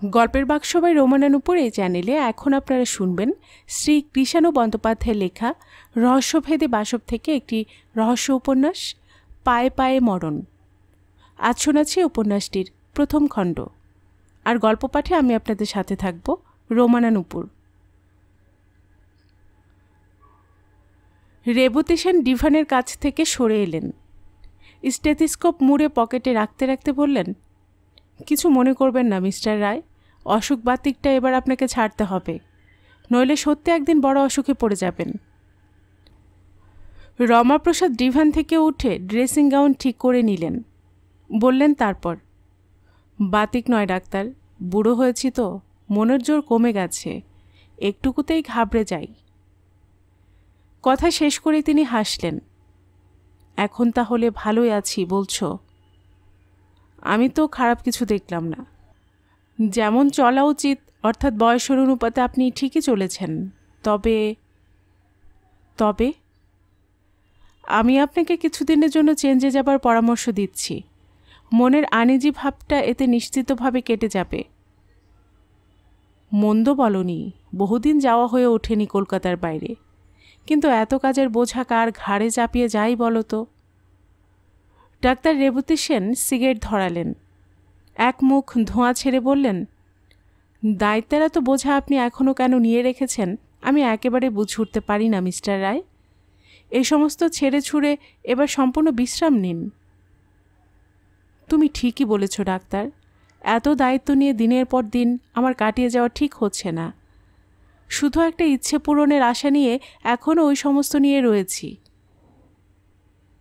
গল্পের বাক্সবাই রোমানানুপুর এই চ্যানেলে এখন আপনারা শুনবেন শ্রী কৃষাণু বন্দ্যোপাধ্যায়ের লেখা রহস্যভেদী বাসব থেকে একটি রহস্য উপন্যাস পায়ে পায়ে মরণ। আজ শোনাচ্ছি উপন্যাসটির প্রথম খণ্ড, আর গল্প পাঠে আমি আপনাদের সাথে থাকব রোমানানুপুর। রেবতী সেন ডিভানের কাছ থেকে সরে এলেন। স্টেথিস্কোপ মুড়ে পকেটে রাখতে রাখতে বললেন, কিছু মনে করবেন না মিস্টার রায়, অসুখ বাতিকটা এবার আপনাকে ছাড়তে হবে, নইলে সত্যি একদিন বড় অসুখে পড়ে যাবেন। রমাপ্রসাদ ডিভান থেকে উঠে ড্রেসিং গাউন ঠিক করে নিলেন। বললেন তারপর, বাতিক নয় ডাক্তার, বুড়ো হয়েছি তো, মনের জোর কমে গেছে, একটুকুতেই ঘাবড়ে যাই। কথা শেষ করে তিনি হাসলেন। এখন তাহলে ভালোই আছি বলছো? আমি তো খারাপ কিছু দেখলাম না। যেমন চলা উচিত অর্থাৎ বয়সের অনুপাতে আপনি ঠিকই চলেছেন। তবে আমি আপনাকে কিছুদিনের জন্য চেঞ্জে যাবার পরামর্শ দিচ্ছি। মনের আনিজি ভাবটা এতে নিশ্চিতভাবে কেটে যাবে। মন্দ বলনি, বহুদিন যাওয়া হয়ে ওঠেনি কলকাতার বাইরে, কিন্তু এত কাজের বোঝা কার ঘাড়ে চাপিয়ে যাই বলো তো। ডাক্তার রেবতী সেন সিগারেট ধরালেন, এক মুখ ধোঁয়া ছেড়ে বললেন, দায়িত্বের এত বোঝা আপনি এখনও কেন নিয়ে রেখেছেন আমি একেবারে বুঝে উঠতে পারি না মিস্টার রায়। এই সমস্ত ছেড়ে ছুড়ে এবার সম্পূর্ণ বিশ্রাম নিন। তুমি ঠিকই বলেছ ডাক্তার, এত দায়িত্ব নিয়ে দিনের পর দিন আমার কাটিয়ে যাওয়া ঠিক হচ্ছে না। শুধু একটা ইচ্ছে পূরণের আশা নিয়ে এখনও ওই সমস্ত নিয়ে রয়েছি।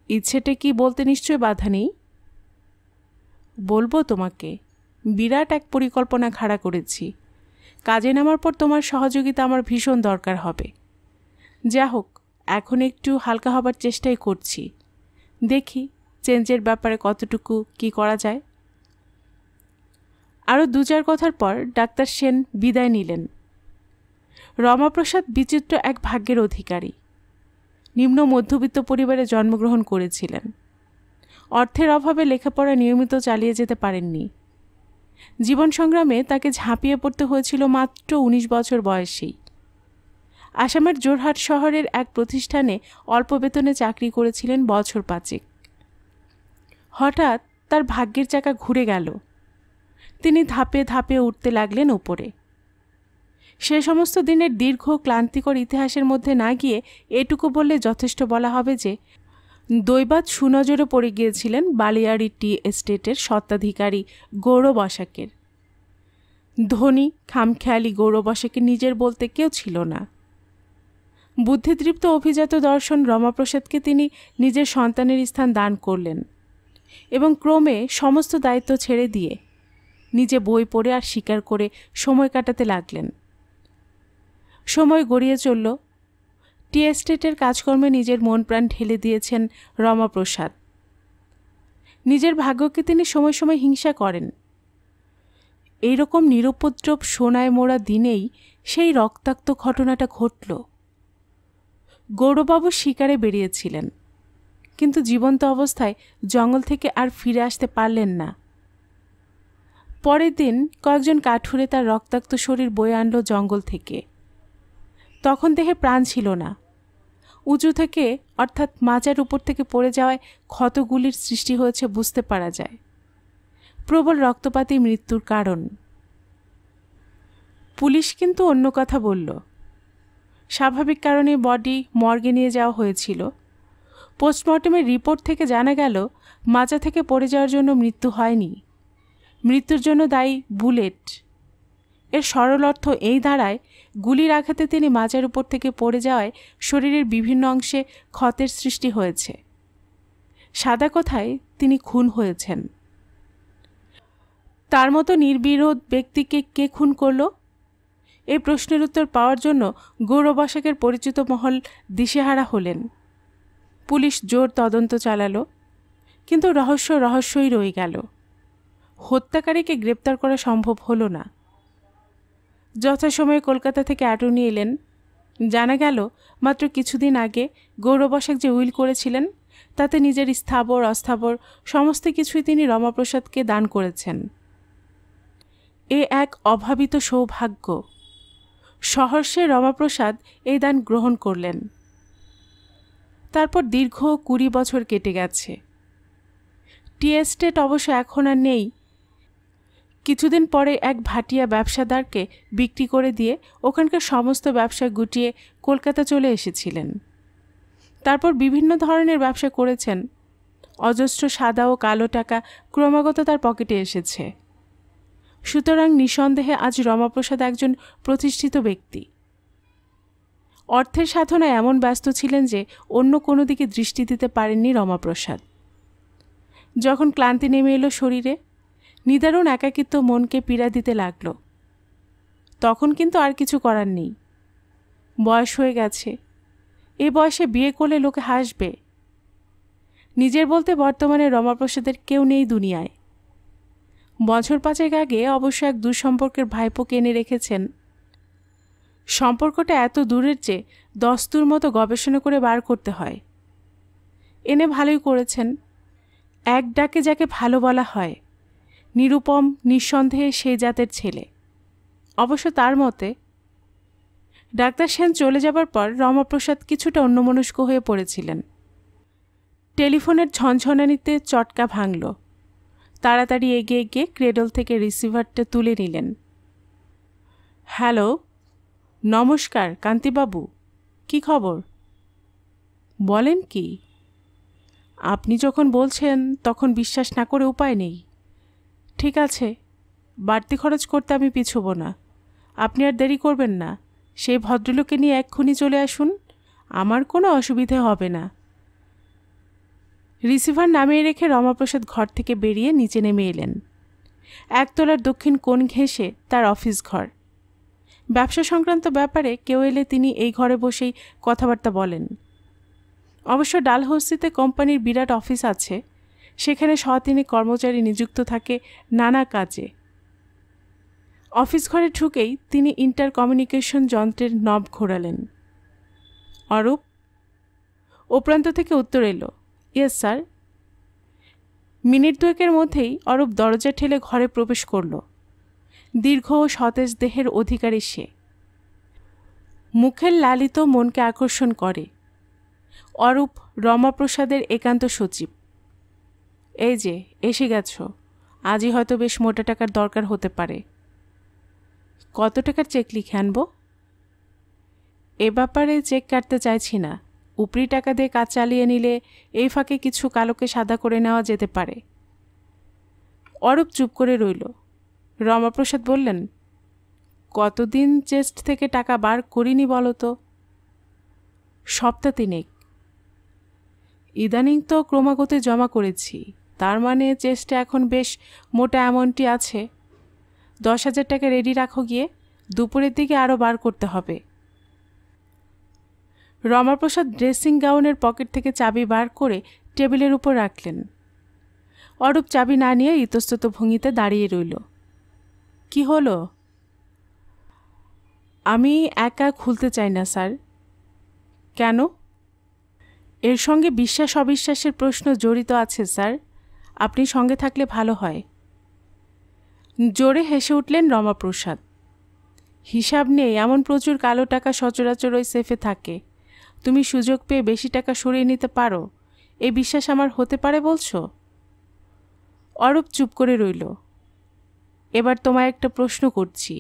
ইচ্ছেটা কি বলতে নিশ্চয় বাধা নেই? বলবো তোমাকে, বিরাট এক পরিকল্পনা খাড়া করেছি। কাজে নামার পর তোমার সহযোগিতা আমার ভীষণ দরকার হবে। যা হোক, এখন একটু হালকা হবার চেষ্টাই করছি, দেখি চেঞ্জের ব্যাপারে কতটুকু কি করা যায়। আরও 2-4 কথার পর ডাক্তার সেন বিদায় নিলেন। রমাপ্রসাদ বিচিত্র এক ভাগ্যের অধিকারী। নিম্ন মধ্যবিত্ত পরিবারে জন্মগ্রহণ করেছিলেন। অর্থের অভাবে লেখাপড়া নিয়মিত চালিয়ে যেতে পারেননি। জীবন সংগ্রামে তাকে ঝাঁপিয়ে পড়তে হয়েছিল মাত্র 19 বছর বয়সেই। আসামের জোরহাট শহরের এক প্রতিষ্ঠানে অল্প বেতনে চাকরি করেছিলেন বছর 5। হঠাৎ তার ভাগ্যের চাকা ঘুরে গেল। তিনি ধাপে ধাপে উঠতে লাগলেন উপরে। সে সমস্ত দিনের দীর্ঘ ক্লান্তিকর ইতিহাসের মধ্যে না গিয়ে এটুকু বললে যথেষ্ট বলা হবে যে দৈবাৎ সুনজরে পড়ে গিয়েছিলেন বালিয়াড়ি টি এস্টেটের স্বত্বাধিকারী গৌর বসাকের। ধনী খামখেয়ালি গৌর বসাকের নিজের বলতে কেউ ছিল না। বুদ্ধিদীপ্ত অভিজাত দর্শন রমাপ্রসাদকে তিনি নিজের সন্তানের স্থান দান করলেন এবং ক্রমে সমস্ত দায়িত্ব ছেড়ে দিয়ে নিজে বই পড়ে আর শিকার করে সময় কাটাতে লাগলেন। সময় গড়িয়ে চলল। টি এস্টেটের কাজকর্মে নিজের মন প্রাণ ঢেলে দিয়েছেন রমাপ্রসাদ। নিজের ভাগ্যকে তিনি সময় সময় হিংসা করেন। এইরকম নিরুপদ্রব সোনায় মোড়া দিনেই সেই রক্তাক্ত ঘটনাটা ঘটল। গৌরবাবু শিকারে বেরিয়েছিলেন, কিন্তু জীবন্ত অবস্থায় জঙ্গল থেকে আর ফিরে আসতে পারলেন না। পরের দিন কয়েকজন কাঠুরে তার রক্তাক্ত শরীর বয়ে আনল জঙ্গল থেকে। তখন দেহে প্রাণ ছিল না। উঁচু থেকে অর্থাৎ মাচার উপর থেকে পড়ে যাওয়ায় ক্ষতগুলির সৃষ্টি হয়েছে বুঝতে পারা যায়। প্রবল রক্তপাতই মৃত্যুর কারণ। পুলিশ কিন্তু অন্য কথা বলল। স্বাভাবিক কারণে বডি মর্গে নিয়ে যাওয়া হয়েছিল। পোস্টমর্টমের রিপোর্ট থেকে জানা গেল মাচা থেকে পড়ে যাওয়ার জন্য মৃত্যু হয়নি, মৃত্যুর জন্য দায়ী বুলেট। এর সরল অর্থ এই দাঁড়ায়, গুলির আঘাতে তিনি মাচার উপর থেকে পড়ে যাওয়ায় শরীরের বিভিন্ন অংশে ক্ষতের সৃষ্টি হয়েছে। সাদা কথায় তিনি খুন হয়েছেন। তার মতো নির্বিরোধ ব্যক্তিকে কে খুন করল? এই প্রশ্নের উত্তর পাওয়ার জন্য গৌর বসাকের পরিচিত মহল দিশেহারা হলেন। পুলিশ জোর তদন্ত চালালো, কিন্তু রহস্যই রয়ে গেল। হত্যাকারীকে গ্রেপ্তার করা সম্ভব হলো না। যথাসময়ে কলকাতা থেকে অ্যাটর্নি এলেন। জানা গেল মাত্র কিছুদিন আগে গৌর বসাক যে উইল করেছিলেন তাতে নিজের স্থাবর অস্থাবর সমস্ত কিছুই তিনি রমাপ্রসাদকে দান করেছেন। এ এক অভাবিত সৌভাগ্য। সহর্ষে রমাপ্রসাদ এই দান গ্রহণ করলেন। তারপর দীর্ঘ 20 বছর কেটে গেছে। টি এস্টেট অবশ্য এখন আর নেই। কিছুদিন পরে এক ভাটিয়া ব্যবসাদারকে বিক্রি করে দিয়ে ওখানকার সমস্ত ব্যবসা গুটিয়ে কলকাতা চলে এসেছিলেন। তারপর বিভিন্ন ধরনের ব্যবসা করেছেন। অজস্র সাদা ও কালো টাকা ক্রমাগত তার পকেটে এসেছে। সুতরাং নিঃসন্দেহে আজ রমাপ্রসাদ একজন প্রতিষ্ঠিত ব্যক্তি। অর্থের সাধনায় এমন ব্যস্ত ছিলেন যে অন্য কোনো দিকে দৃষ্টি দিতে পারেননি রমাপ্রসাদ। যখন ক্লান্তি নেমে এলো শরীরে, নিদারুণ একাকিত্ব মনকে পীড়া দিতে লাগল। তখন কিন্তু আর কিছু করার নেই। বয়স হয়ে গেছে। এ বয়সে বিয়ে করলে লোকে হাসবে। নিজের বলতে বর্তমানে রমাপ্রসাদের কেউ নেই দুনিয়ায়। বছর 5 আগে অবশ্য এক দুঃসম্পর্কের ভাইপোকে এনে রেখেছেন। সম্পর্কটা এত দূরের যে দস্তুর মতো গবেষণা করে বার করতে হয়। এনে ভালোই করেছেন। এক ডাকে যাকে ভালো বলা হয়, নিরুপম নিঃসন্দেহে সেই জাতের ছেলে। অবশ্য তার মতে ডাক্তার সেন চলে যাবার পর রমাপ্রসাদ কিছুটা অন্যমনস্ক হয়ে পড়েছিলেন। টেলিফোনের ঝনঝনানিতে চটকা ভাঙল। তাড়াতাড়ি এগিয়ে গিয়ে ক্রেডল থেকে রিসিভারটা তুলে নিলেন। হ্যালো, নমস্কার কান্তিবাবু, কি খবর? বলেন কি? আপনি যখন বলছেন তখন বিশ্বাস না করে উপায় নেই। ঠিক আছে, বাড়তি খরচ করতে আমি পিছুব না। আপনি আর দেরি করবেন না। সেই ভদ্রলোককে নিয়ে এক্ষুনি চলে আসুন। আমার কোনো অসুবিধে হবে না। রিসিভার নামিয়ে রেখে রমাপ্রসাদ ঘর থেকে বেরিয়ে নিচে নেমে এলেন। একতলার দক্ষিণ কোণ ঘেঁষে তার অফিস ঘর। ব্যবসা সংক্রান্ত ব্যাপারে কেউ এলে তিনি এই ঘরে বসেই কথাবার্তা বলেন। অবশ্য ডালহৌসিতে কোম্পানির বিরাট অফিস আছে। সেখানে 100 কর্মচারী নিযুক্ত থাকে নানা কাজে। অফিস ঘরে ঢুকেই তিনি ইন্টার কমিউনিকেশন যন্ত্রের নব ঘোরালেন। অরূপ? ও প্রান্ত থেকে উত্তর এলো, ইয়েস স্যার। মিনিট 2 মধ্যেই অরূপ দরজা ঠেলে ঘরে প্রবেশ করল। দীর্ঘ ও সতেজ দেহের অধিকারী সে। মুখের লালিত মনকে আকর্ষণ করে। অরূপ রমাপ্রসাদের একান্ত সচিব। এই যে এসে গেছ। আজই হয়তো বেশ মোটা টাকার দরকার হতে পারে। কত টাকার চেক লিখে আনবো? এ ব্যাপারে চেক কাটতে চাইছি না। উপরি টাকা দিয়ে কাজ চালিয়ে নিলে এই ফাঁকে কিছু কালোকে সাদা করে নেওয়া যেতে পারে। অরূপ চুপ করে রইল। রমাপ্রসাদ বললেন, কতদিন চেস্ট থেকে টাকা বার করিনি বলো তো? 1 সপ্তাহ 3। ইদানিং তো ক্রমাগত জমা করেছি। তার মানে চেস্টে এখন বেশ মোটা অ্যামাউন্টই আছে। 10,000 টাকা রেডি রাখো গিয়ে। দুপুরের দিকে আরও বার করতে হবে। রমাপ্রসাদ ড্রেসিং গাউনের পকেট থেকে চাবি বার করে টেবিলের উপর রাখলেন। অরূপ চাবি না নিয়ে ইতস্তত ভঙ্গিতে দাঁড়িয়ে রইল। কি হলো? আমি একা খুলতে চাই না স্যার। কেন? এর সঙ্গে বিশ্বাস অবিশ্বাসের প্রশ্ন জড়িত আছে স্যার। আপনি সঙ্গে থাকলে ভালো হয়। জোরে হেসে উঠলেন রমাপ্রসাদ। হিসাব নেই এমন প্রচুর কালো টাকা সচরাচর ওই সেফে থাকে। তুমি সুযোগ পেয়ে বেশি টাকা সরিয়ে নিতে পারো, এই বিশ্বাস আমার হতে পারে বলছো? অরূপ চুপ করে রইল। এবার তোমায় একটা প্রশ্ন করছি।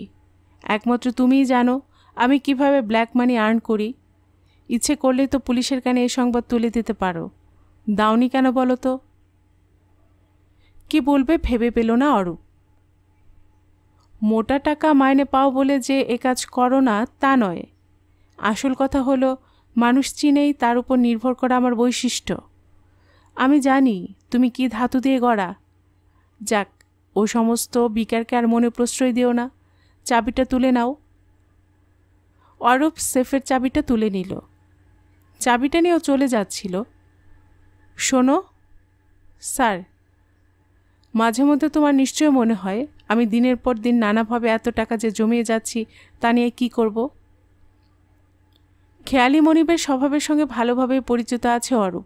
একমাত্র তুমিই জানো আমি কিভাবে ব্ল্যাক মানি আর্ন করি। ইচ্ছে করলে তো পুলিশের কানে এই সংবাদ তুলে দিতে পারো। দাওনি কেন বলো তো? কি বলবে ভেবে পেল না অরূপ। মোটা টাকা মাইনে পাও বলে যে এ কাজ করো না তা নয়। আসল কথা হলো মানুষ চিনেই তার উপর নির্ভর করা আমার বৈশিষ্ট্য। আমি জানি তুমি কি ধাতু দিয়ে গড়া। যাক, ও সমস্ত বিকারকে আর মনে প্রশ্রয় দিও না। চাবিটা তুলে নাও। অরূপ সেফের চাবিটা তুলে নিল। চাবিটা নিয়েও চলে যাচ্ছিল। শোনো স্যার, মাঝে মধ্যে তোমার নিশ্চয় মনে হয় আমি দিনের পর দিন নানাভাবে এত টাকা যে জমিয়ে যাচ্ছি তা নিয়ে কী করব। খেয়ালি মনিবের স্বভাবের সঙ্গে ভালোভাবে পরিচিত আছে অরূপ।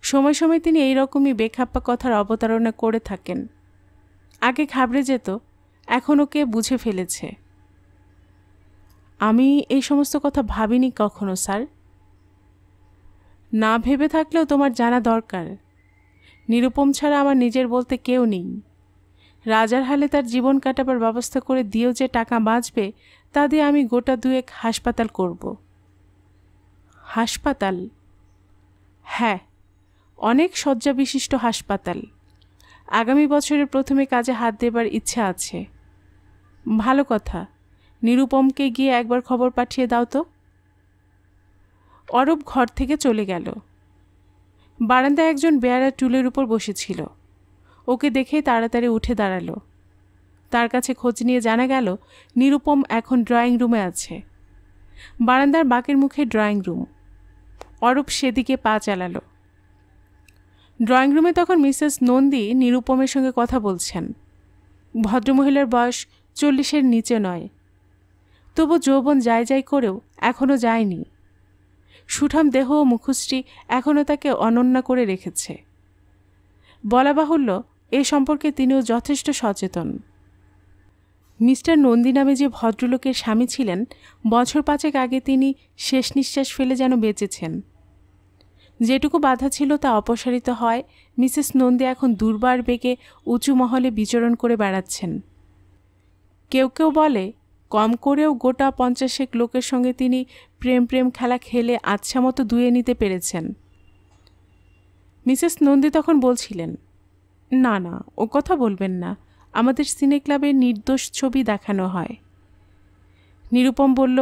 সময় সময় তিনি এই রকমই বেখাপ্পা কথার অবতারণা করে থাকেন। আগে ঘাবড়ে যেত, এখন ওকে বুঝে ফেলেছে। আমি এই সমস্ত কথা ভাবিনি কখনো স্যার। না ভেবে থাকলেও তোমার জানা দরকার, নিরুপম ছাড়া আমার নিজের বলতে কেউ নেই। রাজার হালে তার জীবন কাটাবার ব্যবস্থা করে দিয়েও যে টাকা বাঁচবে তা দিয়ে আমি গোটা দুয়েক হাসপাতাল করব। হাসপাতাল? হ্যাঁ, অনেক শয্যা বিশিষ্ট হাসপাতাল। আগামী বছরের প্রথমে কাজে হাত দেবার ইচ্ছা আছে। ভালো কথা, নিরুপমকে গিয়ে একবার খবর পাঠিয়ে দাও তো। অরূপ ঘর থেকে চলে গেল। বারান্দায় একজন বেয়ারা টুলের উপর বসেছিল। ওকে দেখেই তাড়াতাড়ি উঠে দাঁড়ালো। তার কাছে খোঁজ নিয়ে জানা গেল নিরুপম এখন ড্রয়িং রুমে আছে। বারান্দার বাঁকের মুখে ড্রয়িং রুম। অরূপ সেদিকে পা চালালো। ড্রয়িং রুমে তখন মিসেস নন্দী নিরুপমের সঙ্গে কথা বলছেন। ভদ্রমহিলার বয়স 40-এর নিচে নয়, তবু যৌবন যাই যাই করেও এখনও যায়নি। সুঠাম দেহ ও মুখশ্রী এখনও তাকে অনন্যা করে রেখেছে। বলা বাহুল্য, এ সম্পর্কে তিনিও যথেষ্ট সচেতন। মিস্টার নন্দী নামে যে ভদ্রলোকের স্বামী ছিলেন, বছর 5 আগে তিনি শেষ নিঃশ্বাস ফেলে যেন বেঁচেছেন। যেটুকু বাধা ছিল তা অপসারিত হয়। মিসেস নন্দী এখন দুর্বার বেগে উঁচু মহলে বিচরণ করে বেড়াচ্ছেন। কেউ কেউ বলে, কম করেও গোটা 50 লোকের সঙ্গে তিনি প্রেম প্রেম খেলা খেলে আচ্ছা মতো দুয়ে নিতে পেরেছেন। মিসেস নন্দী তখন বলছিলেন, না না, ও কথা বলবেন না, আমাদের সিনে ক্লাবে নির্দোষ ছবি দেখানো হয়। নিরুপম বলল,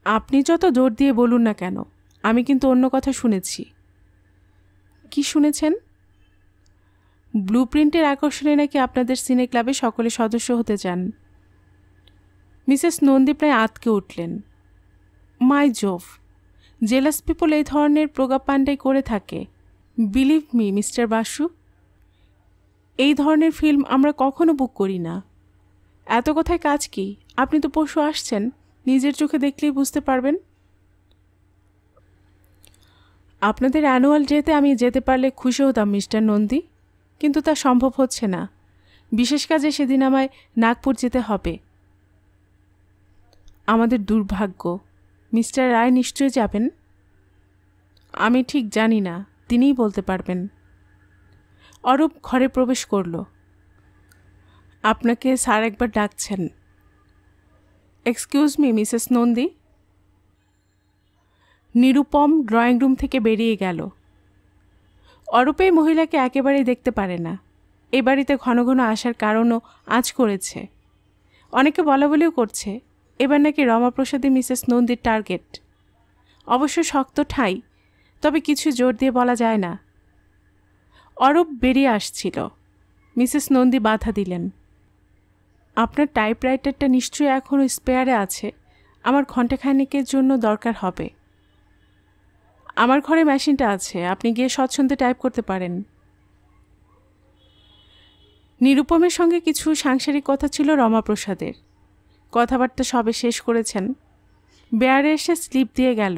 আপনি যত জোর দিয়ে বলুন না কেন, আমি কিন্তু অন্য কথা শুনেছি। কি শুনেছেন? ব্লু প্রিন্টের আকর্ষণে নাকি আপনাদের সিনে ক্লাবে সকলে সদস্য হতে চান। মিসেস নন্দী প্রায় আঁতকে উঠলেন। মাই জোভ, জেলাস পিপল এই ধরনের প্রোপাগান্ডাই করে থাকে। বিলিভ মি মিস্টার বাসু, এই ধরনের ফিল্ম আমরা কখনো বুক করি না। এত কথায় কাজ কি? আপনি তো পরশু আসছেন, নিজের চোখে দেখলেই বুঝতে পারবেন। আপনাদের অ্যানুয়াল ডেতে আমি যেতে পারলে খুশি হতাম মিস্টার নন্দী, কিন্তু তা সম্ভব হচ্ছে না। বিশেষ কাজে সেদিন আমায় নাগপুর যেতে হবে। আমাদের দুর্ভাগ্য। মিস্টার রায় নিশ্চয়ই যাবেন। আমি ঠিক জানি না, তিনিই বলতে পারবেন। অরূপ ঘরে প্রবেশ করল। আপনাকে স্যার একবার ডাকছেন। Excuse me Mrs Nandi. Nirupam drawing room থেকে বেরিয়ে গেল। অরূপ এই মহিলাকে একেবারেই দেখতে পারে না। এ বাড়িতে ঘন ঘন আসার কারণও আজ করেছে। অনেকে বলাবলিও করছে এবার নাকি রমাপ্রসাদী মিসেস নন্দীর টার্গেট। অবশ্য শক্ত ঠাঁই, তবে কিছু জোর দিয়ে বলা যায় না। অরূপ বেরিয়ে আসছিল। মিসেস নন্দী বাধা দিলেন। আপনার টাইপরাইটারটা নিশ্চয়ই এখনও স্পেয়ারে আছে, আমার ঘণ্টাখানেকের জন্য দরকার হবে। আমার ঘরে মেশিনটা আছে, আপনি গিয়ে স্বচ্ছন্দে টাইপ করতে পারেন। নিরুপমের সঙ্গে কিছু সাংসারিক কথা ছিল রমাপ্রসাদের। কথাবার্তা সবে শেষ করেছেন, বেয়ারে এসে স্লিপ দিয়ে গেল।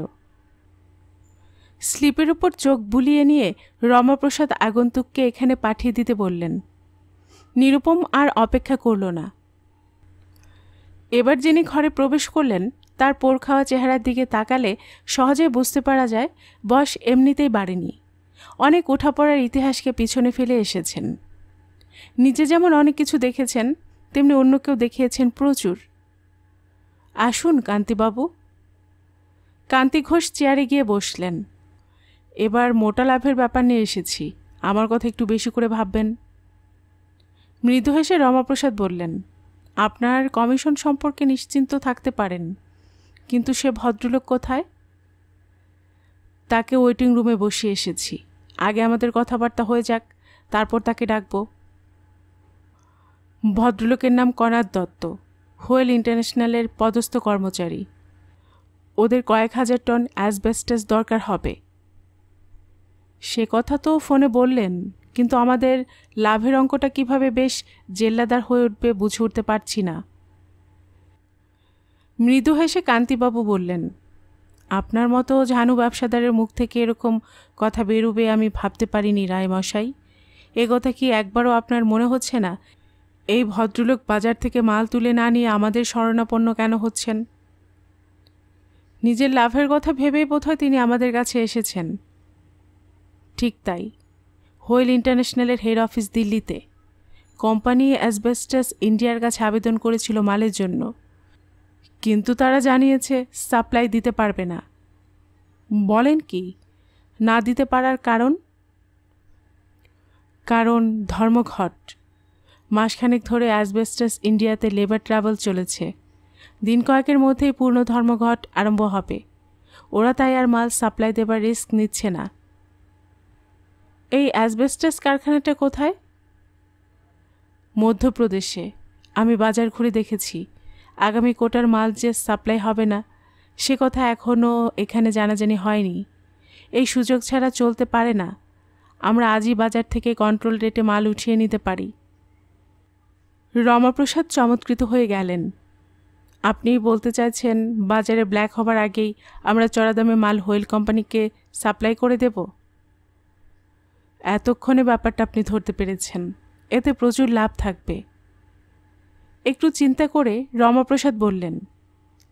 স্লিপের উপর চোখ বুলিয়ে নিয়ে রমাপ্রসাদ আগন্তুককে এখানে পাঠিয়ে দিতে বললেন। নিরুপম আর অপেক্ষা করল না। এবার যিনি ঘরে প্রবেশ করলেন তার পোড় খাওয়া চেহারার দিকে তাকালে সহজেই বুঝতে পারা যায় বয়স এমনিতেই বাড়েনি। অনেক ওঠাপড়ার ইতিহাসকে পিছনে ফেলে এসেছেন। নিজে যেমন অনেক কিছু দেখেছেন, তেমনি অন্য কেউ দেখিয়েছেন প্রচুর। আসুন কান্তিবাবু। কান্তি ঘোষ চেয়ারে গিয়ে বসলেন। এবার মোটা লাভের ব্যাপার নিয়ে এসেছি, আমার কথা একটু বেশি করে ভাববেন। মৃদু হেসে রমাপ্রসাদ বললেন, আপনার কমিশন সম্পর্কে নিশ্চিন্ত থাকতে পারেন, কিন্তু সে ভদ্রলোক কোথায়? তাকে ওয়েটিং রুমে বসিয়ে এসেছি। আগে আমাদের কথাবার্তা হয়ে যাক, তারপর তাকে ডাকব। ভদ্রলোকের নাম কনাদ দত্ত, হোয়েল ইন্টারন্যাশনালের পদস্থ কর্মচারী। ওদের কয়েক হাজার টন অ্যাসবেস্টাস দরকার হবে। সে কথা তো ফোনে বললেন, কিন্তু আমাদের লাভের অঙ্কটা কিভাবে বেশ জেল্লাদার হয়ে উঠবে বুঝে উঠতে পারছি না। মৃদু হেসে কান্তিবাবু বললেন, আপনার মতো ঝানু ব্যবসাদারের মুখ থেকে এরকম কথা বেরোবে আমি ভাবতে পারিনি রায়মশাই। এ কথা কি একবারও আপনার মনে হচ্ছে না এই ভদ্রলোক বাজার থেকে মাল তুলে না নিয়ে আমাদের শরণাপন্ন কেন হচ্ছেন? নিজের লাভের কথা ভেবেই বোধহয় তিনি আমাদের কাছে এসেছেন। ঠিক তাই, হোয়েল ইন্টারন্যাশনালের হেড অফিস দিল্লিতে। কোম্পানি অ্যাসবেস্টাস ইন্ডিয়ার কাছে আবেদন করেছিল মালের জন্য, কিন্তু তারা জানিয়েছে সাপ্লাই দিতে পারবে না। বলেন কি, না দিতে পারার কারণ? কারণ ধর্মঘট। মাসখানেক ধরে অ্যাসবেস্টাস ইন্ডিয়াতে লেবার ট্রাভেল চলেছে। দিন কয়েকের মধ্যেই পূর্ণ ধর্মঘট আরম্ভ হবে। ওরা তাই আর মাল সাপ্লাই দেবার রিস্ক নিচ্ছে না। এই অ্যাসবেস্টাস কারখানাটা কোথায়? মধ্যপ্রদেশে। আমি বাজার ঘুরে দেখেছি। আগামী কোটার মাল যে সাপ্লাই হবে না সে কথা এখনও এখানে জানাজানি হয়নি। এই সুযোগ ছাড়া চলতে পারে না। আমরা আজই বাজার থেকে কন্ট্রোল রেটে মাল উঠিয়ে নিতে পারি। রমাপ্রসাদ চমৎকৃত হয়ে গেলেন। আপনি বলতে চাইছেন বাজারে ব্ল্যাক হবার আগেই আমরা চড়া দামে মাল হোয়েল কোম্পানিকে সাপ্লাই করে দেব? এতক্ষণে ব্যাপারটা আপনি ধরতে পেরেছেন। এতে প্রচুর লাভ থাকবে। একটু চিন্তা করে রমাপ্রসাদ বললেন,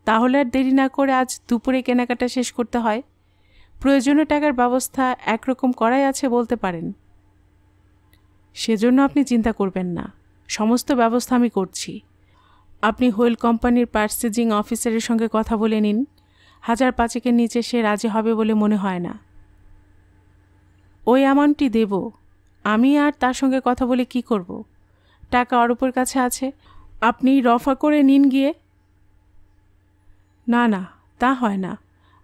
তাহলে আর দেরি না করে আজ দুপুরে কেনাকাটা শেষ করতে হয়। প্রয়োজনীয় টাকার ব্যবস্থা একরকম করাই আছে বলতে পারেন। সেজন্য আপনি চিন্তা করবেন না, সমস্ত ব্যবস্থা আমি করছি। আপনি হোয়েল কোম্পানির পার্চেজিং অফিসারের সঙ্গে কথা বলে নিন। 1,500-এর নিচে সে রাজি হবে বলে মনে হয় না। ওই অ্যামাউন্টটি দেব। আমি আর তার সঙ্গে কথা বলে কি করব? টাকা অরূপের কাছে আছে, আপনি রফা করে নিন গিয়ে। না না, তা হয় না।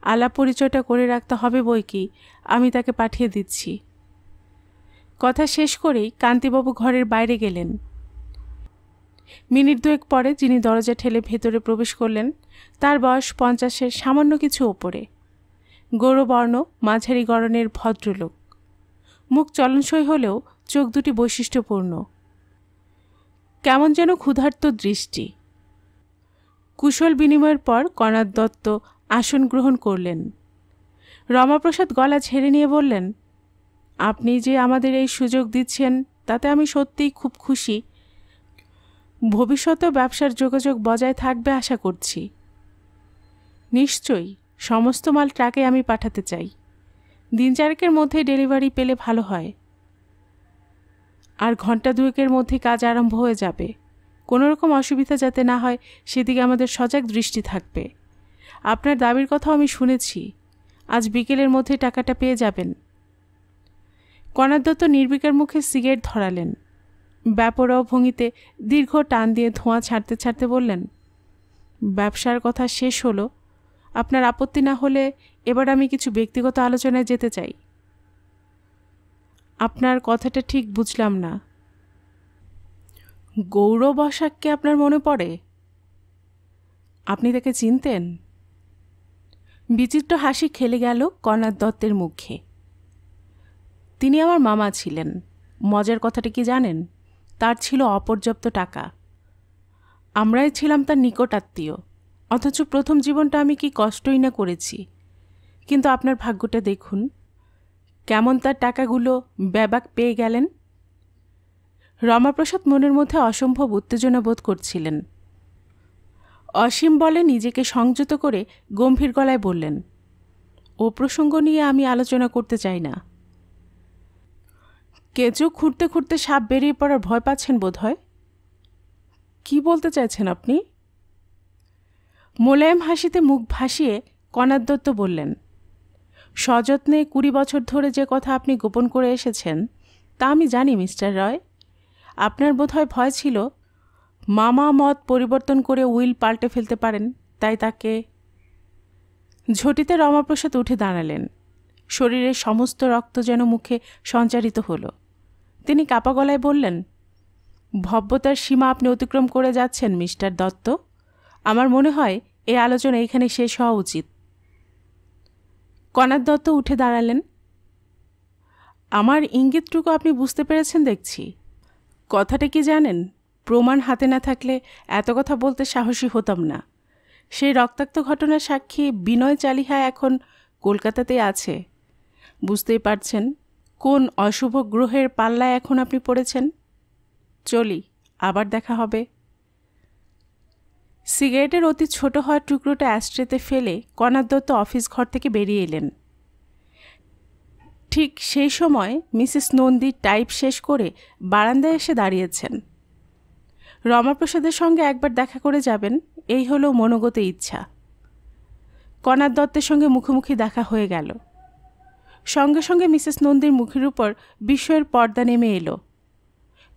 আলাপ পরিচয়টা করে রাখতে হবে বই কি। আমি তাকে পাঠিয়ে দিচ্ছি। কথা শেষ করেই কান্তিবাবু ঘরের বাইরে গেলেন। মিনিট দুয়েক পরে যিনি দরজা ঠেলে ভেতরে প্রবেশ করলেন তার বয়স 50-এর সামান্য কিছু ওপরে। গৌরবর্ণ, মাঝারি গড়নের ভদ্রলোক। মুখ চলনসই হলেও চোখ দুটি বৈশিষ্ট্যপূর্ণ। কেমন যেন ক্ষুধার্ত দৃষ্টি। কুশল বিনিময়ের পর কণাদ দত্ত আসন গ্রহণ করলেন। রমাপ্রসাদ গলা ঝেড়ে নিয়ে বললেন, আপনি যে আমাদের এই সুযোগ দিচ্ছেন তাতে আমি সত্যিই খুব খুশি। ভবিষ্যতেও ব্যবসার যোগাযোগ বজায় থাকবে আশা করছি। নিশ্চয়ই, সমস্ত মাল ট্রাকে আমি পাঠাতে চাই। দিন চারেকের মধ্যে ডেলিভারি পেলে ভালো হয়। আর ঘন্টা দুয়েকের মধ্যে কাজ আরম্ভ হয়ে যাবে। কোনো রকম অসুবিধা যাতে না হয় সেদিকে আমাদের সজাগ দৃষ্টি থাকবে। আপনার দাবির কথাও আমি শুনেছি। আজ বিকেলের মধ্যে টাকাটা পেয়ে যাবেন। কণাদ দত্ত নির্বিকার মুখে সিগারেট ধরালেন। ব্যাপরও ভঙ্গিতে দীর্ঘ টান দিয়ে ধোঁয়া ছাড়তে ছাড়তে বললেন, ব্যবসার কথা শেষ হলো। আপনার আপত্তি না হলে এবার আমি কিছু ব্যক্তিগত আলোচনায় যেতে চাই। আপনার কথাটা ঠিক বুঝলাম না। গৌরব বসাককে আপনার মনে পড়ে? আপনি তাকে চিনতেন? বিচিত্র হাসি খেলে গেল কণাদ দত্তের মুখে। তিনি আমার মামা ছিলেন। মজার কথাটা কি জানেন? তার ছিল অপর্যাপ্ত টাকা। আমরাই ছিলাম তার নিকটাত্মীয়। অথচ প্রথম জীবনটা আমি কি কষ্টই না করেছি। কিন্তু আপনার ভাগ্যটা দেখুন, কেমন তার টাকাগুলো ব্যাবাক পেয়ে গেলেন। রমাপ্রসাদ মনের মধ্যে অসম্ভব উত্তেজনা বোধ করছিলেন। অসীম বলে নিজেকে সংযত করে গম্ভীর গলায় বললেন, ও প্রসঙ্গ নিয়ে আমি আলোচনা করতে চাই না। কেঁচো খুঁড়তে খুঁড়তে সাপ বেরিয়ে পড়ার ভয় পাচ্ছেন বোধ হয়। কী বলতে চাইছেন আপনি? মোলায়েম হাসিতে মুখ ভাসিয়ে কণাদ দত্ত বললেন, সযত্নে 20 বছর ধরে যে কথা আপনি গোপন করে এসেছেন তা আমি জানি মিস্টার রয়। আপনার বোধহয় ভয় ছিল মামা মত পরিবর্তন করে উইল পাল্টে ফেলতে পারেন, তাই তাকে। ঝটিতে রমাপ্রসাদ উঠে দাঁড়ালেন। শরীরের সমস্ত রক্ত যেন মুখে সঞ্চারিত হলো। তিনি কাপা গলায় বললেন, ভব্যতার সীমা আপনি অতিক্রম করে যাচ্ছেন মিস্টার দত্ত। আমার মনে হয় এই আলোচনা এখানে শেষ হওয়া উচিত। কণাদ দত্ত উঠে দাঁড়ালেন। আমার ইঙ্গিতটুকু আপনি বুঝতে পেরেছেন দেখছি। কথাটা কি জানেন, প্রমাণ হাতে না থাকলে এত কথা বলতে সাহসী হতাম না। সেই রক্তাক্ত ঘটনার সাক্ষী বিনয় চালিহা এখন কলকাতাতে আছে। বুঝতেই পারছেন কোন অশুভ গ্রহের পাল্লায় এখন আপনি পড়েছেন। চলি, আবার দেখা হবে। সিগারেটের অতি ছোট হওয়া টুকরোটা অ্যাস্ট্রেতে ফেলে কণাদ দত্ত অফিস ঘর থেকে বেরিয়ে এলেন। ঠিক সেই সময় মিসেস নন্দী টাইপ শেষ করে বারান্দায় এসে দাঁড়িয়েছেন। রমাপ্রসাদের সঙ্গে একবার দেখা করে যাবেন, এই হলো মনোগত ইচ্ছা। কণাদ দত্তের সঙ্গে মুখোমুখি দেখা হয়ে গেল। সঙ্গে সঙ্গে মিসেস নন্দীর মুখের উপর বিস্ময়ের পর্দা নেমে এলো।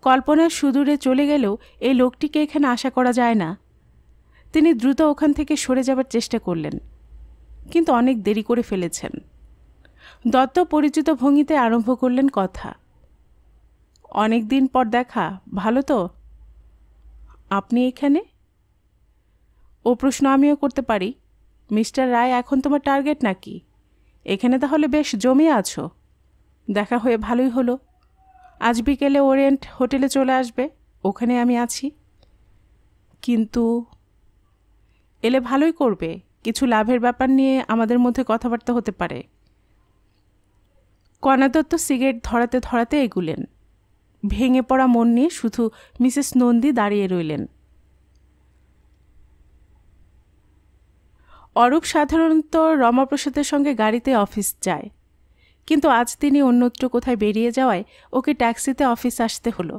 কল্পনার সুদূরে চলে গেলেও এই লোকটিকে এখানে আশা করা যায় না। তিনি দ্রুত ওখান থেকে সরে যাবার চেষ্টা করলেন, কিন্তু অনেক দেরি করে ফেলেছেন। দত্ত পরিচিত ভঙ্গিতে আরম্ভ করলেন কথা। অনেক দিন পর দেখা, ভালো তো? আপনি এখানে? ও প্রশ্ন আমিও করতে পারি। মিস্টার রায় এখন তোমার টার্গেট নাকি? এখানে তাহলে বেশ জমে আছো। দেখা হয়ে ভালোই হলো। আজ বিকেলে ওরিয়েন্ট হোটেলে চলে আসবে, ওখানে আমি আছি। কিন্তু এলে ভালোই করবে, কিছু লাভের ব্যাপার নিয়ে আমাদের মধ্যে কথাবার্তা হতে পারে। কণাদ দত্ত সিগারেট ধরাতে ধরাতে এগুলেন। ভেঙে পড়া মন নিয়ে শুধু মিসেস নন্দী দাঁড়িয়ে রইলেন। অরূপ সাধারণত রমাপ্রসাদের সঙ্গে গাড়িতে অফিস যায়, কিন্তু আজ তিনি অন্যত্র কোথায় বেরিয়ে যাওয়ায় ওকে ট্যাক্সিতে অফিস আসতে হলো।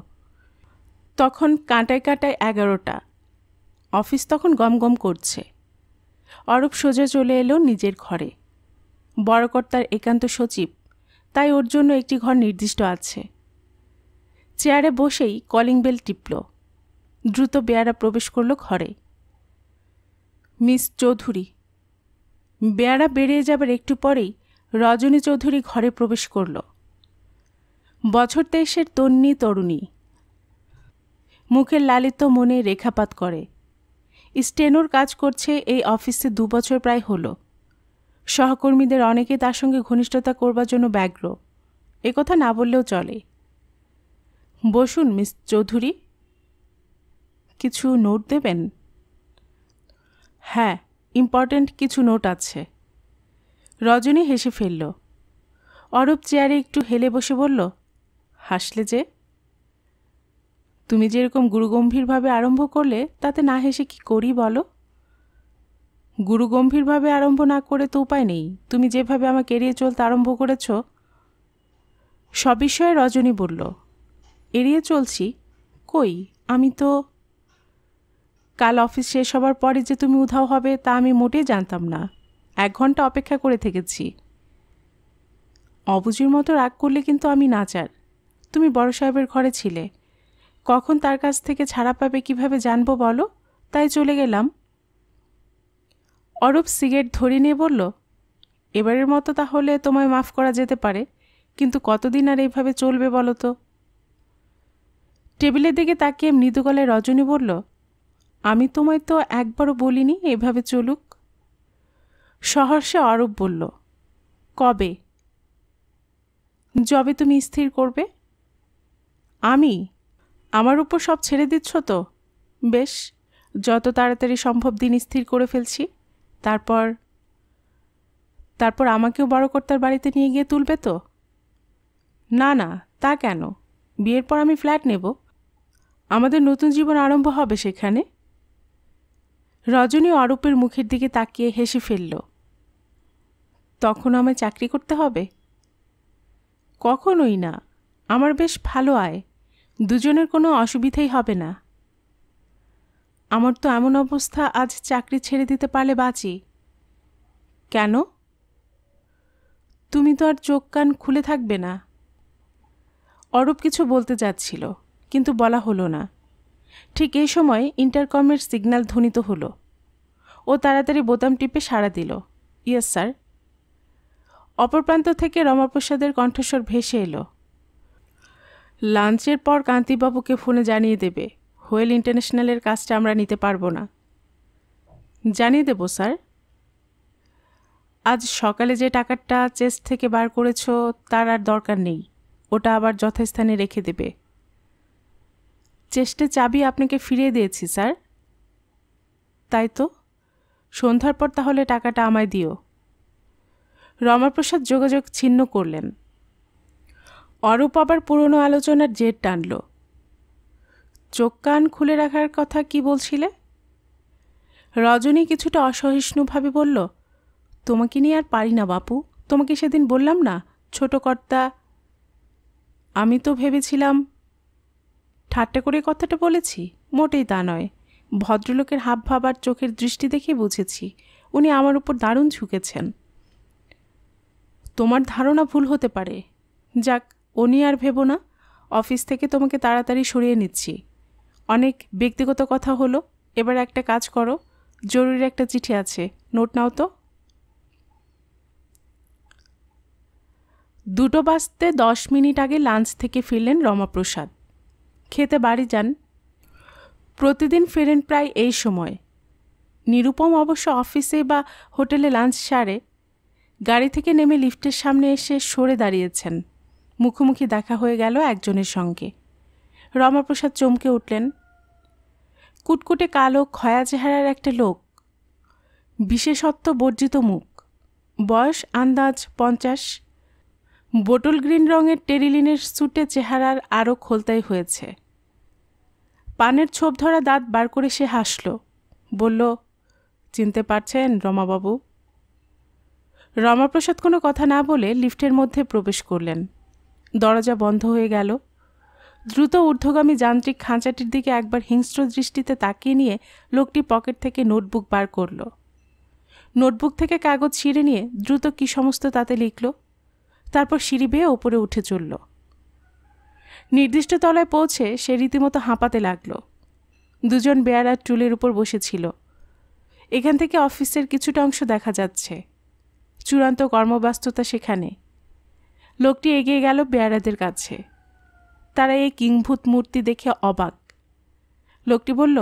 তখন কাঁটায় কাঁটায় 11টা। অফিস তখন গমগম করছে। অরূপ সোজা চলে এলো নিজের ঘরে। বড়কর্তার একান্ত সচিব, তাই ওর জন্য একটি ঘর নির্দিষ্ট আছে। চেয়ারে বসেই কলিং বেল টিপল। দ্রুত বেয়ারা প্রবেশ করল ঘরে। মিস চৌধুরী। বেয়ারা বেরিয়ে যাবার একটু পরেই রজনী চৌধুরী ঘরে প্রবেশ করল। বছর 23-এর তন্নি তরুণী, মুখের লালিত্য মনে রেখাপাত করে। স্টেনোর কাজ করছে এই অফিসে 2 বছর প্রায় হলো। সহকর্মীদের অনেকে তার সঙ্গে ঘনিষ্ঠতা করবার জন্য ব্যগ্র, একথা না বললেও চলে। বসুন মিস চৌধুরী। কিছু নোট দেবেন? হ্যাঁ, ইম্পর্ট্যান্ট কিছু নোট আছে। রজনী হেসে ফেলল। অরূপ চেয়ারে একটু হেলে বসে বলল, হাসলে যে? তুমি যেরকম গুরুগম্ভীরভাবে আরম্ভ করলে, তাতে না হেসে কি করি বলো? গুরুগম্ভীরভাবে আরম্ভ না করে তো উপায় নেই। তুমি যেভাবে আমাকে এড়িয়ে চলতে আরম্ভ করেছ। সবিষয়ে রজনী বলল, এড়িয়ে চলছি? কই, আমি তো। কাল অফিস শেষ হবার পরে যে তুমি উধাও হবে তা আমি মোটেই জানতাম না। 1 ঘন্টা অপেক্ষা করে থেকেছি। অবুঝির মতো রাগ করলে কিন্তু আমি নাচার। তুমি বড় সাহেবের ঘরে ছিলে, কখন তার কাছ থেকে ছাড়া পাবে কিভাবে জানবো বলো? তাই চলে গেলাম। অরূপ সিগারেট ধরে নিয়ে বলল, এবারের মতো তাহলে তোমায় মাফ করা যেতে পারে, কিন্তু কতদিন আর এইভাবে চলবে বলো তো? টেবিলের দিকে তাকিয়ে মৃদু গলায় রজনী বলল, আমি তোমায় তো একবারও বলিনি এভাবে চলুক। সহর্ষে অরূপ বলল, কবে? যবে তুমি স্থির করবে। আমি? আমার উপর সব ছেড়ে দিচ্ছ তো? বেশ, যত তাড়াতাড়ি সম্ভব দিন স্থির করে ফেলছি। তারপর আমাকেও বড়কর্তার বাড়িতে নিয়ে গিয়ে তুলবে তো? না না, তা কেন? বিয়ের পর আমি ফ্ল্যাট নেব। আমাদের নতুন জীবন আরম্ভ হবে সেখানে। রজনী অরূপের মুখের দিকে তাকিয়ে হেসে ফেলল। তখন আমায় চাকরি করতে হবে? কখনোই না, আমার বেশ ভালো আয়, দুজনের কোনো অসুবিধেই হবে না। আমার তো এমন অবস্থা, আজ চাকরি ছেড়ে দিতে পারলে বাঁচি। কেন? তুমি তো আর চোখ কান খুলে থাকবে না। অরূপ কিছু বলতে যাচ্ছিল, কিন্তু বলা হলো না। ঠিক এই সময় ইন্টারকমের সিগন্যাল ধ্বনিত হলো। ও তাড়াতাড়ি বোতাম টিপে সাড়া দিল, ইয়েস স্যার। অপর প্রান্ত থেকে রমাপ্রসাদের কণ্ঠস্বর ভেসে এলো, লাঞ্চের পর কান্তিবাবুকে ফোনে জানিয়ে দেবে হোয়েল ইন্টারন্যাশনালের কাজটা আমরা নিতে পারবো না। জানিয়ে দেব স্যার। আজ সকালে যে টাকাটা চেস্ট থেকে বার করেছ তার আর দরকার নেই, ওটা আবার যথাস্থানে রেখে দেবে। চেস্টের চাবি আপনাকে ফিরিয়ে দিয়েছি স্যার। তাই তো, সন্ধ্যার পর তাহলে টাকাটা আমায় দিও। রমাপ্রসাদ যোগাযোগ ছিন্ন করলেন। অরূপ আবার পুরনো আলোচনার জের টানল। চোখ কান খুলে রাখার কথা কি বলছিলে? রজনী কিছুটা অসহিষ্ণুভাবে বলল, তোমাকে নিয়ে আর পারি না বাপু। তোমাকে সেদিন বললাম না ছোট কর্তা। আমি তো ভেবেছিলাম। ঠাট্টা করে কথাটা বলেছি? মোটেই তা নয়। ভদ্রলোকের হাবভাব আর চোখের দৃষ্টি দেখে বুঝেছি উনি আমার উপর দারুণ ঝুঁকেছেন। তোমার ধারণা ভুল হতে পারে। যাক, উনি আর ভেবো না। অফিস থেকে তোমাকে তাড়াতাড়ি সরিয়ে নিচ্ছি। অনেক ব্যক্তিগত কথা হলো। এবার একটা কাজ করো, জরুরি একটা চিঠি আছে, নোট নাও তো। 2:10 আগে লাঞ্চ থেকে ফিরলেন রমাপ্রসাদ। খেতে বাড়ি যান। প্রতিদিন ফেরেন প্রায় এই সময়। নিরুপম অবশ্য অফিসে বা হোটেলে লাঞ্চ সারে গাড়ি থেকে নেমে লিফটের সামনে এসে সরে দাঁড়িয়েছেন। মুখোমুখি দেখা হয়ে গেল একজনের সঙ্গে। রমাপ্রসাদ চমকে উঠলেন। কুটকুটে কালো খয়া চেহারার একটা লোক, বিশেষত্ব বর্জিত মুখ, বয়স আন্দাজ 50। বোটল গ্রিন রঙের টেরিলিনের স্যুটে চেহারার আরও খোলতাই হয়েছে। পানের ছোপ ধরা দাঁত বার করে সে হাসল, বলল, চিনতে পারছেন রমাবাবু? রমাপ্রসাদ কোনো কথা না বলে লিফটের মধ্যে প্রবেশ করলেন। দরজা বন্ধ হয়ে গেল। দ্রুত ঊর্ধ্বগামী যান্ত্রিক খাঁচাটির দিকে একবার হিংস্র দৃষ্টিতে তাকিয়ে নিয়ে লোকটি পকেট থেকে নোটবুক বার করল। নোটবুক থেকে কাগজ ছিঁড়ে নিয়ে দ্রুত কী সমস্ত তাতে লিখল। তারপর সিঁড়ি বেয়ে ওপরে উঠে চলল। নির্দিষ্ট তলায় পৌঁছে সে রীতিমতো হাঁপাতে লাগল। দুজন বেয়ারার টুলের উপর বসেছিল। এখান থেকে অফিসের কিছুটা অংশ দেখা যাচ্ছে। চূড়ান্ত কর্মব্যস্ততা সেখানে। লোকটি এগিয়ে গেল বেয়ারাদের কাছে। তারা এই কিংভূত মূর্তি দেখে অবাক। লোকটি বলল,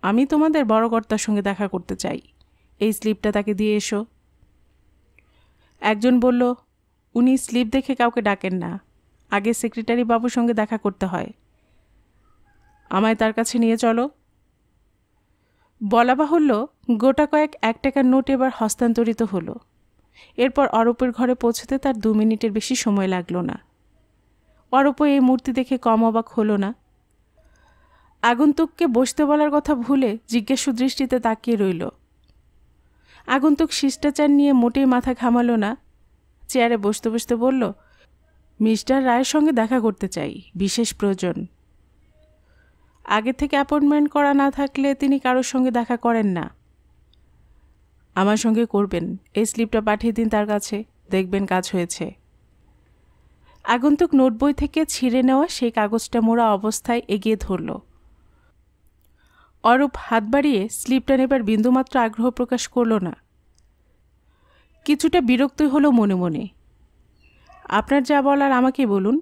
আমি তোমাদের বড় কর্তার সঙ্গে দেখা করতে চাই। এই স্লিপটা তাকে দিয়ে এসো। একজন বলল, উনি স্লিপ দেখে কাউকে ডাকেন না, আগে সেক্রেটারি বাবুর সঙ্গে দেখা করতে হয়। আমায় তার কাছে নিয়ে চলো। বলা বাহুল্য, গোটা কয়েক 1 টাকার নোট এবার হস্তান্তরিত হলো। এরপর অরূপের ঘরে পৌঁছতে তার 2 মিনিটের বেশি সময় লাগল না। অরূপ এই মূর্তি দেখে কম অবাক হল না। আগন্তুককে বসতে বলার কথা ভুলে জিজ্ঞাসু দৃষ্টিতে তাকিয়ে রইল। আগন্তুক শিষ্টাচার নিয়ে মোটেই মাথা ঘামালো না। চেয়ারে বসতে বসতে বলল, মিস্টার রায়ের সঙ্গে দেখা করতে চাই, বিশেষ প্রয়োজন। আগে থেকে অ্যাপয়েন্টমেন্ট করা না থাকলে তিনি কারোর সঙ্গে দেখা করেন না। আমার সঙ্গে করবেন। এই স্লিপটা পাঠিয়ে দিন তার কাছে, দেখবেন কাজ হয়েছে। আগন্তুক নোটবই থেকে ছিঁড়ে নেওয়া সেই কাগজটা মোড়া অবস্থায় এগিয়ে ধরল। অরূপ হাত বাড়িয়ে স্লিপটা নেবার বিন্দুমাত্র আগ্রহ প্রকাশ করল না। কিছুটা বিরক্তই হলো মনে মনে। আপনার যা বলার আমাকে বলুন।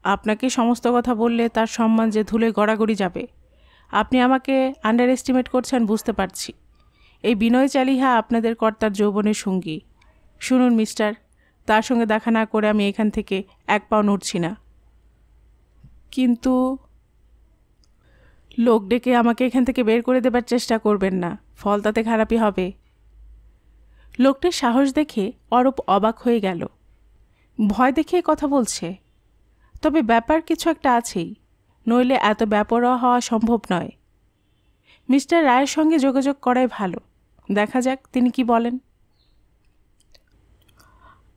আপনাকে সমস্ত কথা বললে তার সম্মান যে ধুলে গড়াগড়ি যাবে। আপনি আমাকে আন্ডার এস্টিমেট করছেন বুঝতে পারছি। এই বিনয় চালিহা আপনাদের কর্তার যৌবনের সঙ্গী। শুনুন মিস্টার, তার সঙ্গে দেখা না করে আমি এখান থেকে 1 পাও নড়ছি না। কিন্তু লোক ডেকে আমাকে এখান থেকে বের করে দেবার চেষ্টা করবেন না, ফল তাতে খারাপই হবে। লোকটির সাহস দেখে অরূপ অবাক হয়ে গেল। ভয় দেখিয়ে কথা বলছে, তবে ব্যাপার কিছু একটা আছেই, নইলে এত বেপরোয়া হওয়া সম্ভব নয়। মিস্টার রায়ের সঙ্গে যোগাযোগ করাই ভালো, দেখা যাক তিনি কি বলেন।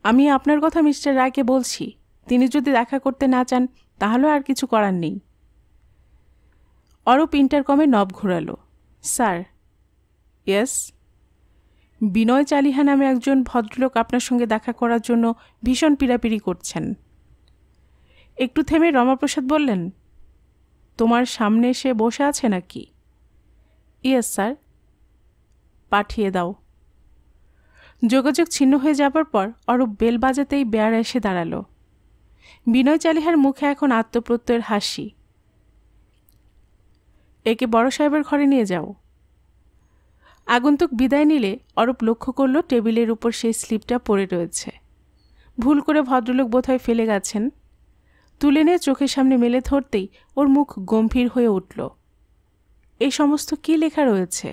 আমি আপনার কথা মিস্টার রায়কে বলছি, তিনি যদি দেখা করতে না চান তাহলে আর কিছু করার নেই। অরূপ ইন্টারকমে নব ঘোরালো। স্যার। ইয়েস। বিনয় চালিহা নামে একজন ভদ্রলোক আপনার সঙ্গে দেখা করার জন্য ভীষণ পীড়াপিড়ি করছেন। একটু থেমে রমাপ্রসাদ বললেন, তোমার সামনে এসে বসে আছে নাকি? Yes sir. পাঠিয়ে দাও। যোগাযোগ ছিন্ন হয়ে যাবার পর অরূপ বেল বাজাতেই বেয়ারা এসে দাঁড়ালো। বিনয় চালিহার মুখে এখন আত্মপ্রত্যয়ের হাসি। একে বড় সাহেবের ঘরে নিয়ে যাও। আগন্তুক বিদায় নিলে অরূপ লক্ষ্য করল টেবিলের উপর সেই স্লিপটা পড়ে রয়েছে। ভুল করে ভদ্রলোক বোধহয় ফেলে গেছেন। তুলে নিয়ে চোখের সামনে মেলে ধরতেই ওর মুখ গম্ভীর হয়ে উঠল। এই সমস্ত কি লেখা রয়েছে?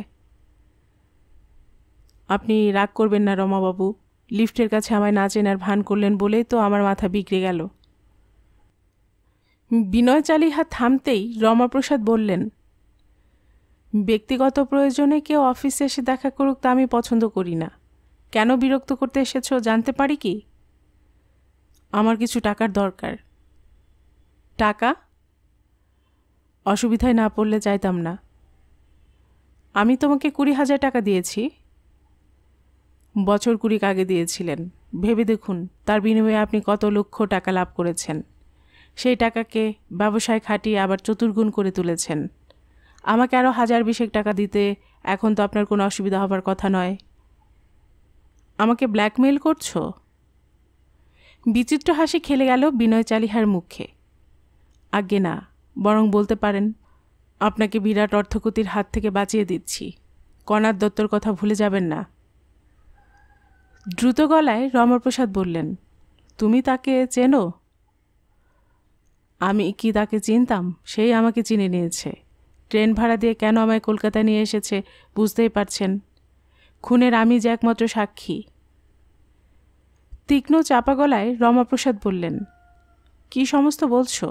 আপনি রাগ করবেন না রমাবাবু, লিফটের কাছে আমায় না চেনার ভান করলেন বলেই তো আমার মাথা বিগড়ে গেল। বিনয় চালিহা থামতেই রমাপ্রসাদ বললেন, ব্যক্তিগত প্রয়োজনে কেউ অফিসে এসে দেখা করুক তা আমি পছন্দ করি না। কেন বিরক্ত করতে এসেছো জানতে পারি কি? আমার কিছু টাকার দরকার। টাকা? অসুবিধায় না পড়লে চাইতাম না। আমি তোমাকে 20,000 টাকা দিয়েছি। বছর 20 আগে দিয়েছিলেন। ভেবে দেখুন তার বিনিময়ে আপনি কত লক্ষ টাকা লাভ করেছেন। সেই টাকাকে ব্যবসায় খাটিয়ে আবার চতুর্গুণ করে তুলেছেন। আমাকে আরও 1,020 টাকা দিতে এখন তো আপনার কোনো অসুবিধা হবার কথা নয়। আমাকে ব্ল্যাকমেইল করছো? বিচিত্র হাসি খেলে গেল বিনয় চালিহার মুখে। আজ্ঞে না, বরং বলতে পারেন আপনাকে বিরাট অর্থক্ষতির হাত থেকে বাঁচিয়ে দিচ্ছি। কণাদ দত্তর কথা ভুলে যাবেন না। দ্রুত গলায় রমাপ্রসাদ বললেন, তুমি তাকে চেনো? আমি কি তাকে চিনতাম? সেই আমাকে চিনে নিয়েছে। ট্রেন ভাড়া দিয়ে কেন আমায় কলকাতা নিয়ে এসেছে বুঝতেই পারছেন। খুনের আমি যে একমাত্র সাক্ষী। তীক্ষ্ণ চাপা গলায় রমাপ্রসাদ বললেন, কি সমস্ত বলছো?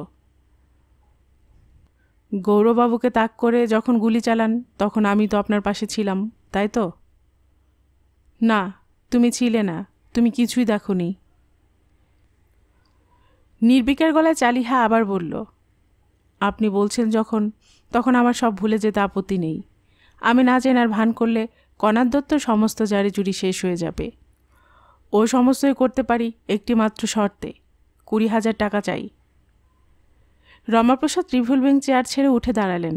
গৌরবাবুকে তাক করে যখন গুলি চালান তখন আমি তো আপনার পাশে ছিলাম, তাই তো? না, তুমি ছিলে না। তুমি কিছুই দেখোনি। নির্বিকার গলায় চালিহা আবার বলল, আপনি বলছেন যখন, তখন আমার সব ভুলে যেতে আপত্তি নেই। আমি না জেনার ভান করলে কণাদ দত্তর সমস্ত জারি জুরি শেষ হয়ে যাবে। ও সমস্তই করতে পারি একটি মাত্র শর্তে। 20,000 টাকা চাই। রমাপ্রসাদ রিভলভিং চেয়ার ছেড়ে উঠে দাঁড়ালেন।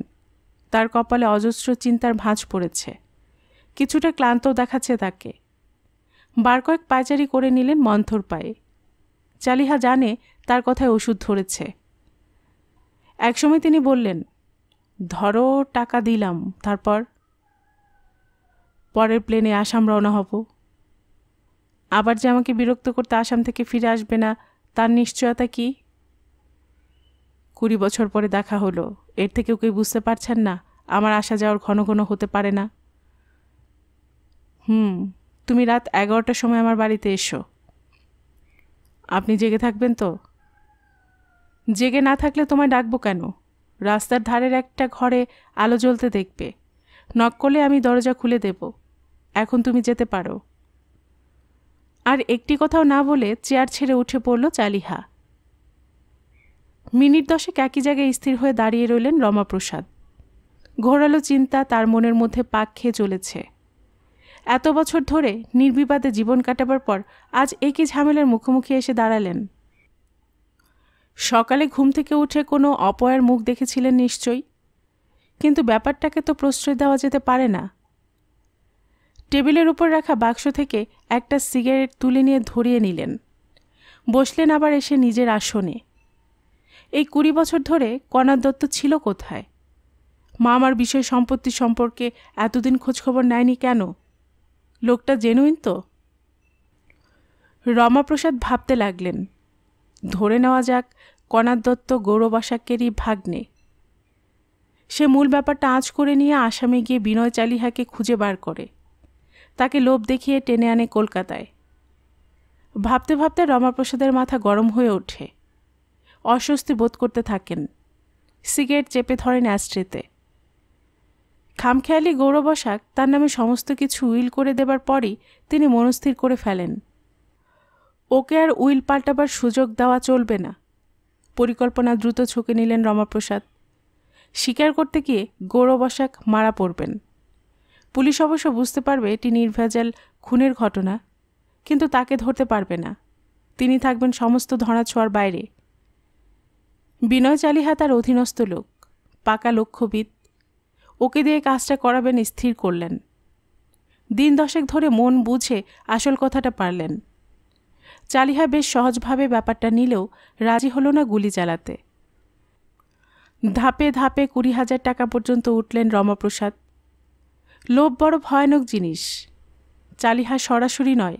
তার কপালে অজস্র চিন্তার ভাঁজ পড়েছে। কিছুটা ক্লান্তও দেখাচ্ছে তাকে। বার কয়েক পায়চারি করে নিলেন মন্থর পায়ে। চালিহা জানে তার কথায় ওষুধ ধরেছে। একসময় তিনি বললেন, ধরো টাকা দিলাম, তারপর? পরের প্লেনে আসাম রওনা হব। আবার যে আমাকে বিরক্ত করতে আসাম থেকে ফিরে আসবে না তার নিশ্চয়তা কি? 20 বছর পরে দেখা হলো, এর থেকেও কেউ বুঝতে পারছেন না আমার আসা যাওয়ার ঘন ঘন হতে পারে না? তুমি রাত 11টার সময় আমার বাড়িতে এসো। আপনি জেগে থাকবেন তো? জেগে না থাকলে তোমায় ডাকবো কেন? রাস্তার ধারের একটা ঘরে আলো জ্বলতে দেখবে। নক করলে আমি দরজা খুলে দেব। এখন তুমি যেতে পারো। আর একটি কথাও না বলে চেয়ার ছেড়ে উঠে পড়ল চালিহা। মিনিট 10 একই জায়গায় স্থির হয়ে দাঁড়িয়ে রইলেন রমাপ্রসাদ। ঘোরালো চিন্তা তার মনের মধ্যে পাক খেয়ে চলেছে। এত বছর ধরে নির্বিবাদে জীবন কাটাবার পর আজ একই ঝামেলার মুখোমুখি এসে দাঁড়ালেন। সকালে ঘুম থেকে উঠে কোনো অপয়ার মুখ দেখেছিলেন নিশ্চয়ই, কিন্তু ব্যাপারটাকে তো প্রশ্রয় দেওয়া যেতে পারে না। টেবিলের উপর রাখা বাক্স থেকে একটা সিগারেট তুলে নিয়ে ধরিয়ে নিলেন। বসলেন আবার এসে নিজের আসনে। এই 20 বছর ধরে কণাদ দত্ত ছিল কোথায়? মা আমার বিষয় সম্পত্তি সম্পর্কে এতদিন খোঁজখবর নেয়নি কেন? লোকটা জেনুইন তো? রমাপ্রসাদ ভাবতে লাগলেন, ধরে নেওয়া যাক কণাদ দত্ত গৌরবাসাক্যেরই ভাগ্নে। সে মূল ব্যাপারটা আঁচ করে নিয়ে আসামে গিয়ে বিনয় চালিহাকে খুঁজে বার করে, তাকে লোভ দেখিয়ে টেনে আনে কলকাতায়। ভাবতে ভাবতে রমাপ্রসাদের মাথা গরম হয়ে ওঠে। অস্বস্তি বোধ করতে থাকেন। সিগারেট চেপে ধরেন অ্যাস্ট্রেতে। খামখেয়ালি গৌরবসাক তার নামে সমস্ত কিছু উইল করে দেবার পরই তিনি মনস্থির করে ফেলেন, ওকে আর উইল পাল্টাবার সুযোগ দেওয়া চলবে না। পরিকল্পনা দ্রুত ছকে নিলেন রমাপ্রসাদ। স্বীকার করতে গিয়ে গৌরবসাক মারা পড়বেন। পুলিশ অবশ্য বুঝতে পারবে এটি নির্ভেজাল খুনের ঘটনা, কিন্তু তাকে ধরতে পারবে না। তিনি থাকবেন সমস্ত ধরাছোঁয়ার বাইরে। বিনয় চালিহা তার অধীনস্থ লোক, পাকা লক্ষ্যবিদ। ওকে দিয়ে কাজটা করাবেন স্থির করলেন। দিন 10 ধরে মন বুঝে আসল কথাটা পারলেন। চালিহা বেশ সহজভাবে ব্যাপারটা নিলেও রাজি হল না গুলি চালাতে। ধাপে ধাপে 20,000 টাকা পর্যন্ত উঠলেন রমাপ্রসাদ। লোভ বড় ভয়ানক জিনিস। চালিহা সরাসরি নয়,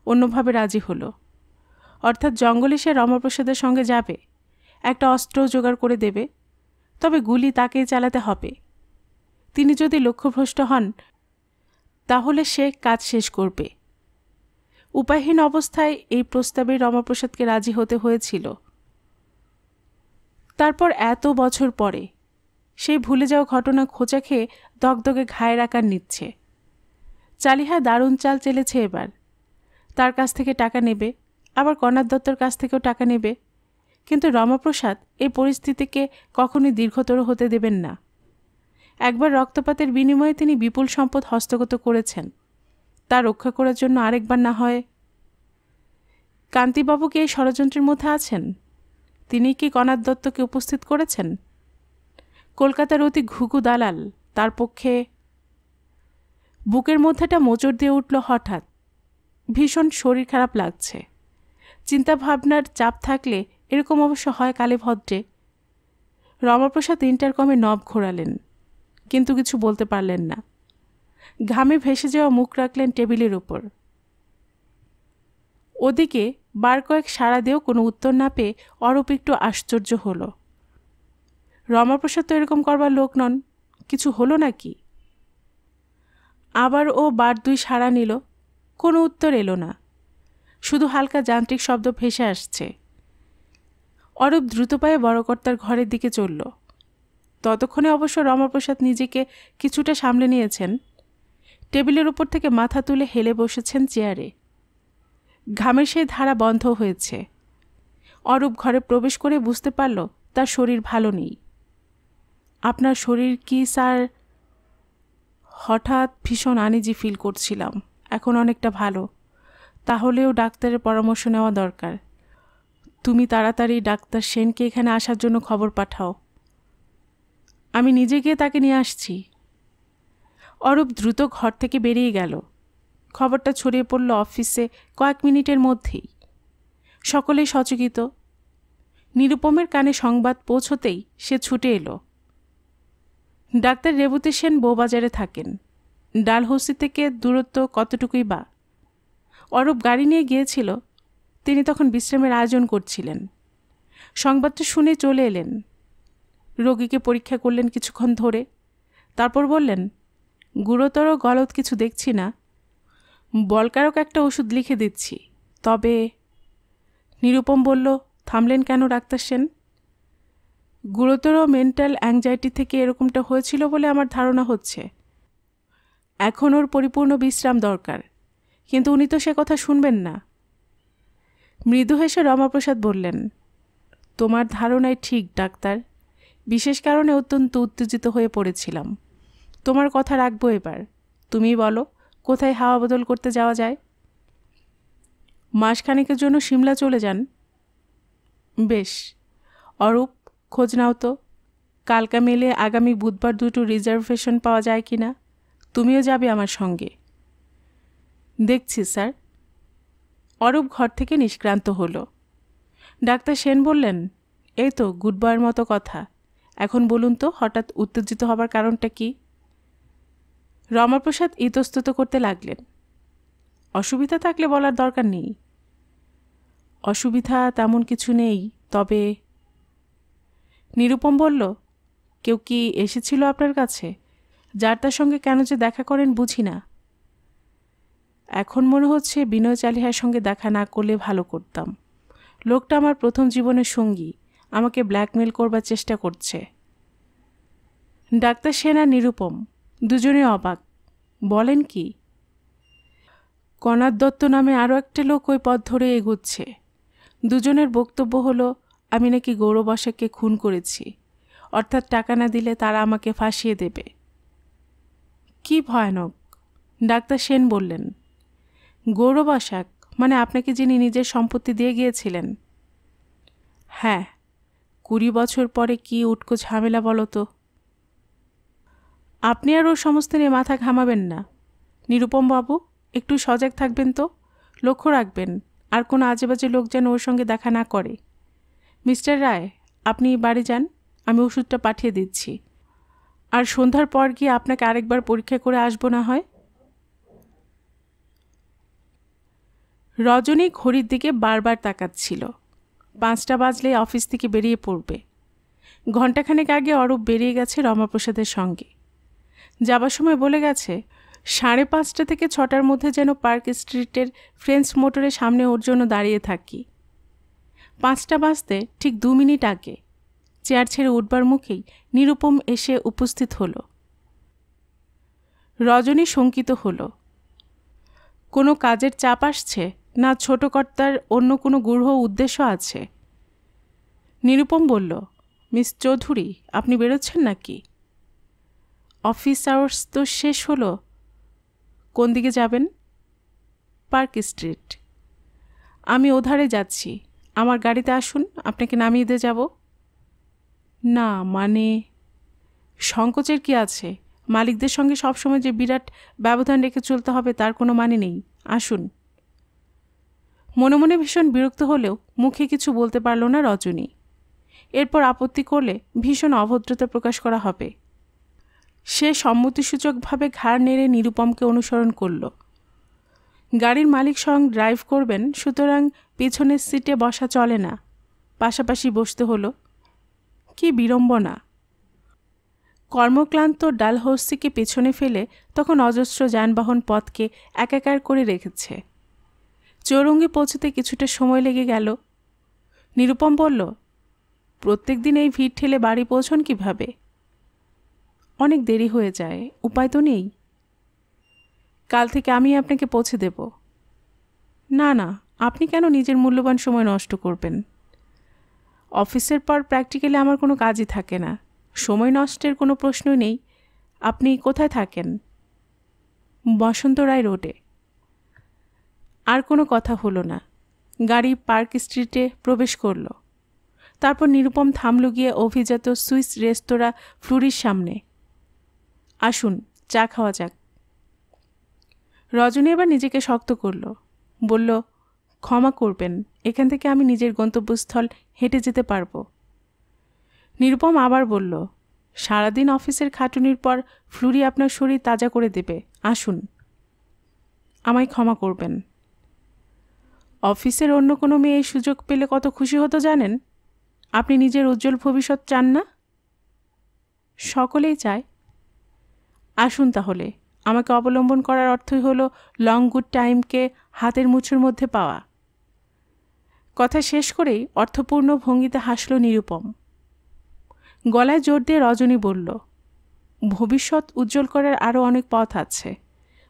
অন্যভাবে রাজি হলো। অর্থাৎ জঙ্গলে সে রমাপ্রসাদের সঙ্গে যাবে, একটা অস্ত্রও জোগাড় করে দেবে, তবে গুলি তাকেই চালাতে হবে। তিনি যদি লক্ষ্যভ্রষ্ট হন তাহলে সে কাজ শেষ করবে। উপায়হীন অবস্থায় এই প্রস্তাবে রমাপ্রসাদকে রাজি হতে হয়েছিল। তারপর এত বছর পরে সেই ভুলে যাওয়া ঘটনা খোঁচা খেয়ে দগদগে ঘায়ের আকার নিচ্ছে। চালিহা দারুণ চাল চেলেছে এবার। তার কাছ থেকে টাকা নেবে, আবার কণাদ দত্তর কাছ থেকেও টাকা নেবে, কিন্তু রমাপ্রসাদ এই পরিস্থিতিকে কখনোই দীর্ঘতর হতে দেবেন না। একবার রক্তপাতের বিনিময়ে তিনি বিপুল সম্পদ হস্তগত করেছেন, তা রক্ষা করার জন্য আরেকবার না হয়। কান্তিবাবু কি এই ষড়যন্ত্রের মধ্যে আছেন? তিনি কি কণাদ দত্তকে উপস্থিত করেছেন? কলকাতার অতি ঘুঘু দালাল তার পক্ষে। বুকের মধ্যেটা মোচড় দিয়ে উঠল হঠাৎ। ভীষণ শরীর খারাপ লাগছে। চিন্তাভাবনার চাপ থাকলে এরকম অবশ্য হয় কালে ভদ্রে। রমাপ্রসাদ ইন্টারকমে নব ঘোরালেন, কিন্তু কিছু বলতে পারলেন না। ঘামে ভেসে যাওয়া মুখ রাখলেন টেবিলের উপর। ওদিকে বার কয়েক সাড়া দিয়েও কোনো উত্তর না পেয়ে অরূপ একটু আশ্চর্য হল। রমাপ্রসাদ তো এরকম করবার লোক নন, কিছু হলো নাকি? আবার ও বার দুই সাড়া নিল, কোনো উত্তর এলো না, শুধু হালকা যান্ত্রিক শব্দ ভেসে আসছে। অরূপ দ্রুত পায়ে বড়কর্তার ঘরের দিকে চলল। ততক্ষণে অবশ্য রমাপ্রসাদ নিজেকে কিছুটা সামলে নিয়েছেন। টেবিলের উপর থেকে মাথা তুলে হেলে বসেছেন চেয়ারে। ঘামের সেই ধারা বন্ধ হয়েছে। অরূপ ঘরে প্রবেশ করে বুঝতে পারল তার শরীর ভালো নেই। আপনার শরীর কি স্যার? হঠাৎ ভীষণ আনইজি ফিল করছিলাম, এখন অনেকটা ভালো। তাহলেও ডাক্তারের পরামর্শ নেওয়া দরকার। তুমি তাড়াতাড়ি ডাক্তার সেনকে এখানে আসার জন্য খবর পাঠাও। আমি নিজে গিয়ে তাকে নিয়ে আসছি। অরূপ দ্রুত ঘর থেকে বেরিয়ে গেল। খবরটা ছড়িয়ে পড়ল অফিসে কয়েক মিনিটের মধ্যেই। সকলেই সচকিত। নিরুপমের কানে সংবাদ পৌঁছতেই সে ছুটে এলো। ডাক্তার রেবতী সেন বউবাজারে থাকেন। ডালহৌসি থেকে দূরত্ব কতটুকুই বা। অরূপ গাড়ি নিয়ে গিয়েছিল, তিনি তখন বিশ্রামের আয়োজন করছিলেন। সংবাদটা শুনে চলে এলেন। রোগীকে পরীক্ষা করলেন কিছুক্ষণ ধরে, তারপর বললেন, গুরুতর গলদ কিছু দেখছি না, বলকারক একটা ওষুধ লিখে দিচ্ছি। তবে নিরুপম বলল, থামলেন কেন ডাক্তার সেন? গুরুতর মেন্টাল অ্যাংজাইটি থেকে এরকমটা হয়েছিল বলে আমার ধারণা হচ্ছে। এখন ওর পরিপূর্ণ বিশ্রাম দরকার, কিন্তু উনি তো সে কথা শুনবেন না। মৃদু হেসে রমাপ্রসাদ বললেন, তোমার ধারণাই ঠিক ডাক্তার। বিশেষ কারণে অত্যন্ত উত্তেজিত হয়ে পড়েছিলাম। তোমার কথা রাখবো এবার। তুমি বলো, কোথায় হাওয়া বদল করতে যাওয়া যায়? মাসখানেকের জন্য সিমলা চলে যান। বেশ। অরূপ, খোঁজ নাও তো, কালকা মেলে আগামী বুধবার দুটো রিজার্ভেশন পাওয়া যায় কি না। তুমিও যাবে আমার সঙ্গে। দেখছি স্যার। অরূপ ঘর থেকে নিষ্ক্রান্ত হল। ডাক্তার সেন বললেন, এই তো গুড বয়ের মতো কথা। এখন বলুন তো, হঠাৎ উত্তেজিত হবার কারণটা কি? রমাপ্রসাদ ইতস্তত করতে লাগলেন। অসুবিধা থাকলে বলার দরকার নেই। অসুবিধা তেমন কিছু নেই, তবে। নিরুপম বলল, কেউ কি এসেছিল আপনার কাছে? যার তার সঙ্গে কেন যে দেখা করেন বুঝি না। এখন মনে হচ্ছে বিনয় চালিহার সঙ্গে দেখা না করলে ভালো করতাম। লোকটা আমার প্রথম জীবনের সঙ্গী, আমাকে ব্ল্যাকমেল করবার চেষ্টা করছে। ডাক্তার সেন আর নিরুপম দুজনে অবাক। বলেন কি? কণাদ দত্ত নামে আরও একটা লোক ওই পথ ধরে এগোচ্ছে। দুজনের বক্তব্য হলো, আমি নাকি গৌরবসাককে খুন করেছি, অর্থাৎ টাকা না দিলে তারা আমাকে ফাঁসিয়ে দেবে। কি ভয়ানক! ডাক্তার সেন বললেন, গৌরবসাক মানে আপনাকে যিনি নিজের সম্পত্তি দিয়ে গিয়েছিলেন? হ্যাঁ। 20 বছর পরে কি উটকো ঝামেলা বলো তো। আপনি আর ওর সমস্ত নিয়ে মাথা ঘামাবেন না। নিরুপম বাবু, একটু সজাগ থাকবেন তো, লক্ষ্য রাখবেন আর কোনো আজেবাজে লোক যেন ওর সঙ্গে দেখা না করে। মিস্টার রায়, আপনি বাড়ি যান, আমি ওষুধটা পাঠিয়ে দিচ্ছি। আর সন্ধ্যার পর গিয়ে আপনাকে আরেকবার পরীক্ষা করে আসবো না হয়। রজনী ঘড়ির দিকে বারবার তাকাচ্ছিল। 5টা বাজলে অফিস থেকে বেরিয়ে পড়বে। ঘণ্টাখানেক আগে অরূপ বেরিয়ে গেছে রমাপ্রসাদের সঙ্গে। যাবার সময় বলে গেছে, 5:30 থেকে 6টার মধ্যে যেন পার্ক স্ট্রিটের ফ্রেঞ্চ মোটরের সামনে ওর জন্য দাঁড়িয়ে থাকি। 5টা বাজতে ঠিক 2 মিনিট আগে চেয়ার ছেড়ে উঠবার মুখেই নিরুপম এসে উপস্থিত হল। রজনী শঙ্কিত হল। কোনো কাজের চাপ আসছে, না ছোট কর্তার অন্য কোনো গূঢ় উদ্দেশ্য আছে? নিরুপম বলল, মিস চৌধুরী, আপনি বেরোচ্ছেন নাকি? অফিস আওয়ার্স তো শেষ হলো। কোন দিকে যাবেন? Park street. আমি ওধারে যাচ্ছি, আমার গাড়িতে আসুন, আপনাকে নামিয়ে দিয়ে যাব। না মানে, সংকোচের কি আছে? মালিকদের সঙ্গে সবসময় যে বিরাট ব্যবধান রেখে চলতে হবে তার কোনো মানে নেই। আসুন। মনে মনে ভীষণ বিরক্ত হলেও মুখে কিছু বলতে পারল না রজনী। এরপর আপত্তি করলে ভীষণ অভদ্রতা প্রকাশ করা হবে। সে সম্মতিসূচকভাবে ঘাড় নেড়ে নিরুপমকে অনুসরণ করল। গাড়ির মালিক স্বয়ং ড্রাইভ করবেন, সুতরাং পেছনের সিটে বসা চলে না, পাশাপাশি বসতে হলো। কি বিড়ম্বনা! কর্মক্লান্ত ডালহৌসিকে পেছনে ফেলে তখন অজস্র যানবাহন পথকে একাকার করে রেখেছে। চৌরঙ্গি পৌঁছতে কিছুটা সময় লেগে গেল। নিরুপম বলল, প্রত্যেক দিন এই ভিড় ঠেলে বাড়ি পৌঁছন কিভাবে? অনেক দেরি হয়ে যায়, উপায় তো নেই। কাল থেকে আমি আপনাকে পৌঁছে দেব। না না, আপনি কেন নিজের মূল্যবান সময় নষ্ট করবেন? অফিসের পর প্র্যাকটিক্যালি আমার কোনো কাজই থাকে না, সময় নষ্টের কোনো প্রশ্নই নেই। আপনি কোথায় থাকেন? বসন্ত রায় রোডে। আর কোনো কথা হলো না। গাড়ি পার্ক স্ট্রিটে প্রবেশ করল। তারপর নিরুপম থামল গিয়ে অভিজাত সুইস রেস্তোরাঁ ফ্লুরির সামনে। আসুন, চা খাওয়া যাক। রজনী এবার নিজেকে শক্ত করল, বলল, ক্ষমা করবেন, এখান থেকে আমি নিজের গন্তব্যস্থল হেঁটে যেতে পারবো। নিরুপম আবার বলল, সারাদিন অফিসের খাটুনির পর ফ্লুরি আপনার শরীর তাজা করে দেবে, আসুন। আমায় ক্ষমা করবেন। অফিসের অন্য কোনো মেয়ে এই সুযোগ পেলে কত খুশি হতো জানেন? আপনি নিজের উজ্জ্বল ভবিষ্যৎ চান না? সকলেই চায়। আসুন তাহলে। আমাকে অবলম্বন করার অর্থই হলো লং গুড টাইমকে হাতের মুঠোর মধ্যে পাওয়া। কথা শেষ করেই অর্থপূর্ণ ভঙ্গিতে হাসল নিরুপম। গলায় জোর দিয়ে রজনী বলল, ভবিষ্যৎ উজ্জ্বল করার আরও অনেক পথ আছে।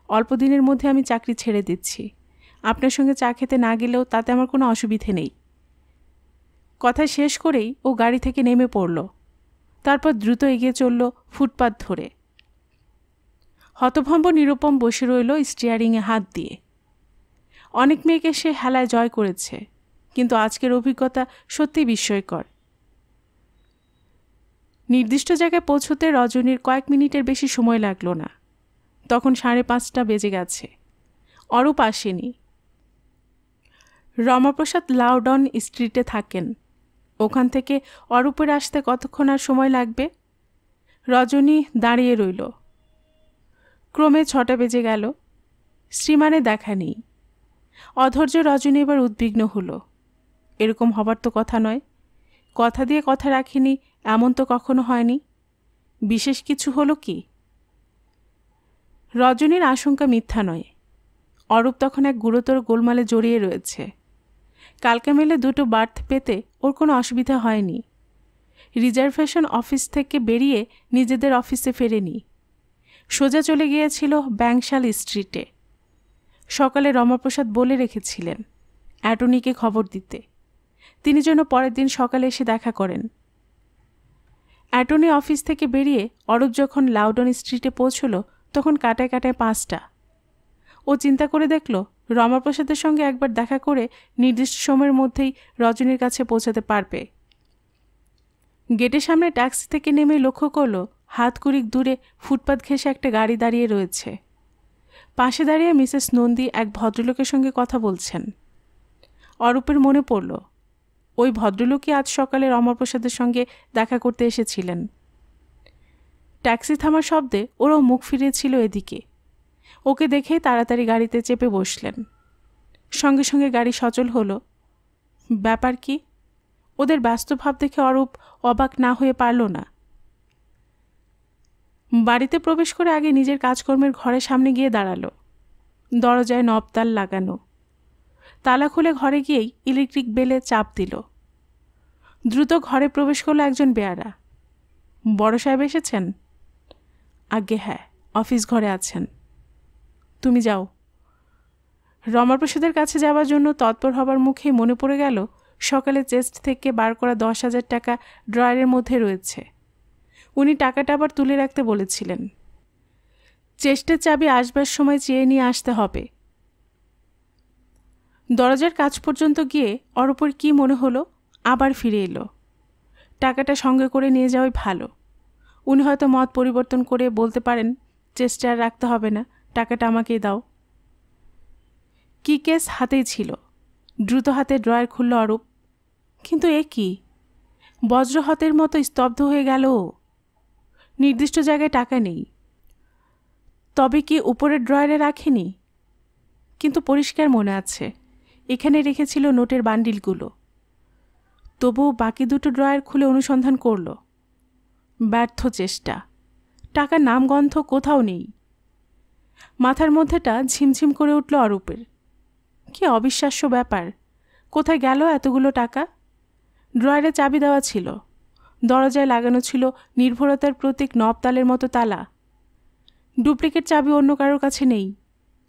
অল্প দিনের মধ্যে আমি চাকরি ছেড়ে দিচ্ছি। আপনার সঙ্গে চা খেতে না গেলেও তাতে আমার কোনো অসুবিধে নেই। কথা শেষ করেই ও গাড়ি থেকে নেমে পড়ল। তারপর দ্রুত এগিয়ে চলল ফুটপাত ধরে। হতভম্ব নিরুপম বসে রইল স্টিয়ারিংয়ে হাত দিয়ে। অনেক মেয়েকে সে হেলায় জয় করেছে, কিন্তু আজকের অভিজ্ঞতা সত্যি বিস্ময়কর। নির্দিষ্ট জায়গায় পৌঁছতে রজনীর কয়েক মিনিটের বেশি সময় লাগল না। তখন 5:30 বেজে গেছে। অরূপ আসেনি। রমাপ্রসাদ লাউডন স্ট্রিটে থাকেন। ওখান থেকে অরূপের আসতে কতক্ষণ আর সময় লাগবে? রজনী দাঁড়িয়ে রইল। ক্রমে 6টা বেজে গেল। শ্রীমানে দেখা নেই। অধৈর্য রজনী এবার উদ্বিগ্ন হলো। এরকম হবার তো কথা নয়। কথা দিয়ে কথা রাখিনি, এমন তো কখনো হয়নি। বিশেষ কিছু হলো কি? রজনীর আশঙ্কা মিথ্যা নয়। অরূপ তখন এক গুরুতর গোলমালে জড়িয়ে রয়েছে। কালকে মেলে 2টো বার্থ পেতে ওর কোনো অসুবিধা হয়নি। রিজার্ভেশন অফিস থেকে বেরিয়ে নিজেদের অফিসে ফেরেনি, সোজা চলে গিয়েছিল ব্যাংশাল স্ট্রিটে। সকালে রমাপ্রসাদ বলে রেখেছিলেন অ্যাটর্নিকে খবর দিতে, তিনি যেন পরের দিন সকালে এসে দেখা করেন। অ্যাটর্নি অফিস থেকে বেরিয়ে অরূপ যখন লাউডন স্ট্রিটে পৌঁছল তখন কাটায় কাটায় 5টা। ও চিন্তা করে দেখল রমাপ্রসাদের সঙ্গে একবার দেখা করে নির্দিষ্ট সময়ের মধ্যেই রজনীর কাছে পৌঁছাতে পারবে। গেটের সামনে ট্যাক্সি থেকে নেমে লক্ষ্য করল হাত কুড়িক দূরে ফুটপাত ঘেঁষে একটা গাড়ি দাঁড়িয়ে রয়েছে। পাশে দাঁড়িয়ে মিসেস নন্দী এক ভদ্রলোকের সঙ্গে কথা বলছেন। অরূপের মনে পড়ল ওই ভদ্রলোকই আজ সকালে রমাপ্রসাদের সঙ্গে দেখা করতে এসেছিলেন। ট্যাক্সি থামার শব্দে ওরাও মুখ ফিরিয়েছিল এদিকে। ওকে দেখে তাড়াতাড়ি গাড়িতে চেপে বসলেন। সঙ্গে সঙ্গে গাড়ি সচল হলো। ব্যাপার কি? ওদের ব্যস্ত ভাব দেখে অরূপ অবাক না হয়ে পারল না। বাড়িতে প্রবেশ করে আগে নিজের কাজকর্মের ঘরের সামনে গিয়ে দাঁড়ালো। দরজায় নবতাল লাগানো। তালা খুলে ঘরে গিয়েই ইলেকট্রিক বেলে চাপ দিল। দ্রুত ঘরে প্রবেশ করলো একজন বেয়ারা। বড় সাহেব এসেছেন? আজ্ঞে হ্যাঁ, অফিস ঘরে আছেন। তুমি যাও। রমাপ্রসাদের কাছে যাওয়ার জন্য তৎপর হবার মুখেই মনে পড়ে গেল সকালে চেস্ট থেকে বার করা 10,000 টাকা ড্রয়ারের মধ্যে রয়েছে। উনি টাকাটা আবার তুলে রাখতে বলেছিলেন। চেস্টের চাবি আসবার সময় চেয়ে নিয়ে আসতে হবে। দরজার কাছ পর্যন্ত গিয়ে অরূপর কি মনে হলো, আবার ফিরে এলো। টাকাটা সঙ্গে করে নিয়ে যাওয়াই ভালো। উনি হয়তো মত পরিবর্তন করে বলতে পারেন, চেস্টে আর রাখতে হবে না, টাকাটা আমাকেই দাও। কি কেস হাতেই ছিল। দ্রুত হাতে ড্রয়ার খুলল অরূপ। কিন্তু এ কি, বজ্রহতের মতো স্তব্ধ হয়ে গেল। নির্দিষ্ট জায়গায় টাকা নেই। তবে কি উপরের ড্রয়ারে রাখেনি? কিন্তু পরিষ্কার মনে আছে এখানে রেখেছিল নোটের বান্ডিলগুলো। তবুও বাকি দুটো ড্রয়ার খুলে অনুসন্ধান করল। ব্যর্থ চেষ্টা। টাকার নামগন্ধ কোথাও নেই। মাথার মধ্যেটা ঝিমঝিম করে উঠল অরূপের। কি অবিশ্বাস্য ব্যাপার! কোথায় গেল এতগুলো টাকা? ড্রয়ারে চাবি দেওয়া ছিল। দরজায় লাগানো ছিল নির্ভরতার প্রতীক নবতালের মতো তালা। ডুপ্লিকেট চাবি অন্য কারোর কাছে নেই,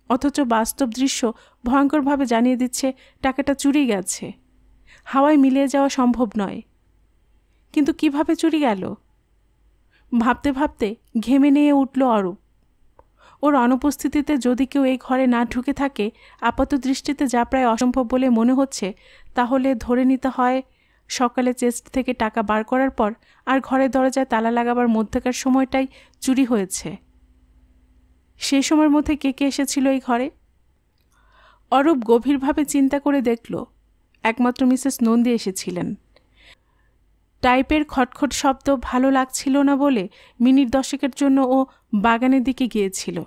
অথচ বাস্তব দৃশ্য ভয়ঙ্করভাবে জানিয়ে দিচ্ছে টাকাটা চুরি গেছে। হাওয়ায় মিলিয়ে যাওয়া সম্ভব নয়। কিন্তু কিভাবে চুরি গেল? ভাবতে ভাবতে ঘেমে নিয়ে উঠল অরূপ। ওর অনুপস্থিতিতে যদি কেউ এই ঘরে না ঢুকে থাকে, আপাত দৃষ্টিতে যা প্রায় অসম্ভব বলে মনে হচ্ছে, তাহলে ধরে নিতে হয় সকালে চেস্ট থেকে টাকা বার করার পর আর ঘরের দরজায় তালা লাগাবার মধ্যকার সময়টাই চুরি হয়েছে। সেই সময়ের মধ্যে কে কে এসেছিল এই ঘরে? অরূপ গভীরভাবে চিন্তা করে দেখল একমাত্র মিসেস নন্দী এসেছিলেন। টাইপের খটখট শব্দ ভালো লাগছিল না বলে মিনিট 10 জন্য ও বাগানের দিকে গিয়েছিল।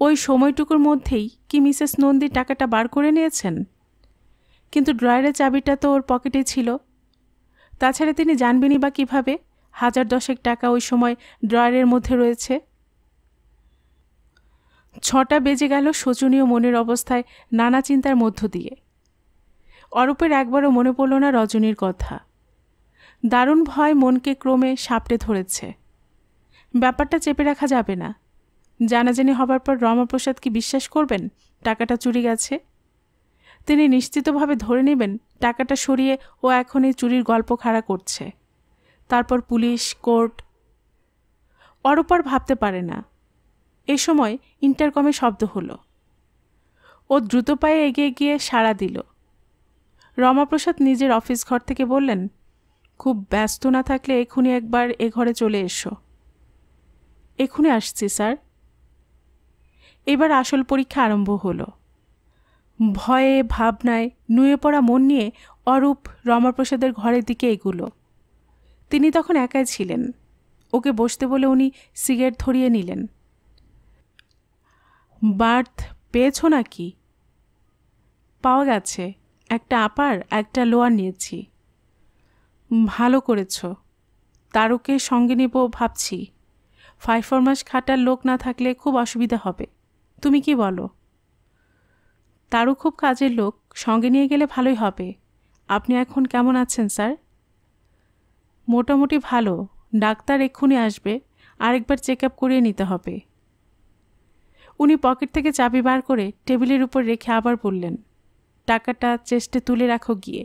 ওই সময়টুকুর মধ্যেই কি মিসেস নন্দী টাকাটা বার করে নিয়েছেন? কিন্তু ড্রয়ারের চাবিটা তো ওর পকেটে ছিল। তাছাড়া তিনি জানবেনই বা কীভাবে 1010 টাকা ওই সময় ড্রয়ারের মধ্যে রয়েছে? 6টা বেজে গেল শোচনীয় মনের অবস্থায় নানা চিন্তার মধ্য দিয়ে। অরূপের একবারও মনে পড়ল না রজনীর কথা। দারুণ ভয় মনকে ক্রমে সাপটে ধরেছে। ব্যাপারটা চেপে রাখা যাবে না। জানাজানি হবার পর রমাপ্রসাদ কি বিশ্বাস করবেন টাকাটা চুরি গেছে? তিনি নিশ্চিতভাবে ধরে নেবেন টাকাটা সরিয়ে ও এখন এই চুরির গল্প খাড়া করছে। তারপর পুলিশ, কোর্ট। অরূপ আর ভাবতে পারে না। এ সময় ইন্টারকমে শব্দ হলো। ও দ্রুত পায়ে এগিয়ে গিয়ে সাড়া দিল। রমাপ্রসাদ নিজের অফিস ঘর থেকে বললেন, খুব ব্যস্ত না থাকলে এক্ষুনি একবার এ ঘরে চলে এসো। এক্ষুনি আসছি স্যার। এবার আসল পরীক্ষা আরম্ভ হলো। ভয়ে ভাবনায় নুয়ে পড়া মন নিয়ে অরূপ রমাপ্রসাদের ঘরের দিকে এগুলো। তিনি তখন একাই ছিলেন। ওকে বসতে বলে উনি সিগারেট ধরিয়ে নিলেন। বার্থ পেয়েছ নাকি? পাওয়া গেছে, একটা আপার একটা লোয়ার নিয়েছি। ভালো করেছ। তারুকে সঙ্গে নেব ভাবছি। 5-4 মাস খাটার লোক না থাকলে খুব অসুবিধা হবে। তুমি কি বলো? তারু খুব কাজের লোক, সঙ্গে নিয়ে গেলে ভালোই হবে। আপনি এখন কেমন আছেন স্যার? মোটামুটি ভালো। ডাক্তার এক্ষুনি আসবে, আরেকবার চেক আপ করিয়ে নিতে হবে। উনি পকেট থেকে চাবি বার করে টেবিলের উপর রেখে আবার বললেন, টাকাটা চেস্টে তুলে রাখো গিয়ে।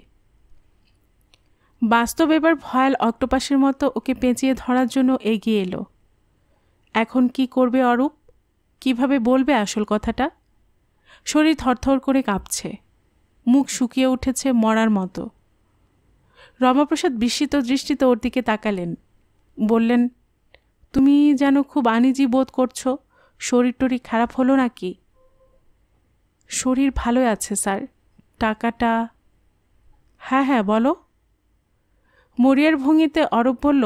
বাস্তব এবার ভয়াল অক্টোপাসের মতো ওকে পেঁচিয়ে ধরার জন্য এগিয়ে এলো। এখন কি করবে অরূপ? কিভাবে বলবে আসল কথাটা? শরীর থরথর করে কাঁপছে, মুখ শুকিয়ে উঠেছে মরার মতো। রমাপ্রসাদ বিস্মিত দৃষ্টিতে ওর দিকে তাকালেন। বললেন, তুমি যেন খুব আনিজি বোধ করছো। শরীর টরীর খারাপ হলো নাকি? শরীর ভালোই আছে স্যার। টাকাটা? হ্যাঁ হ্যাঁ বলো। মরিয়ার ভঙ্গিতে অরূপ বলল,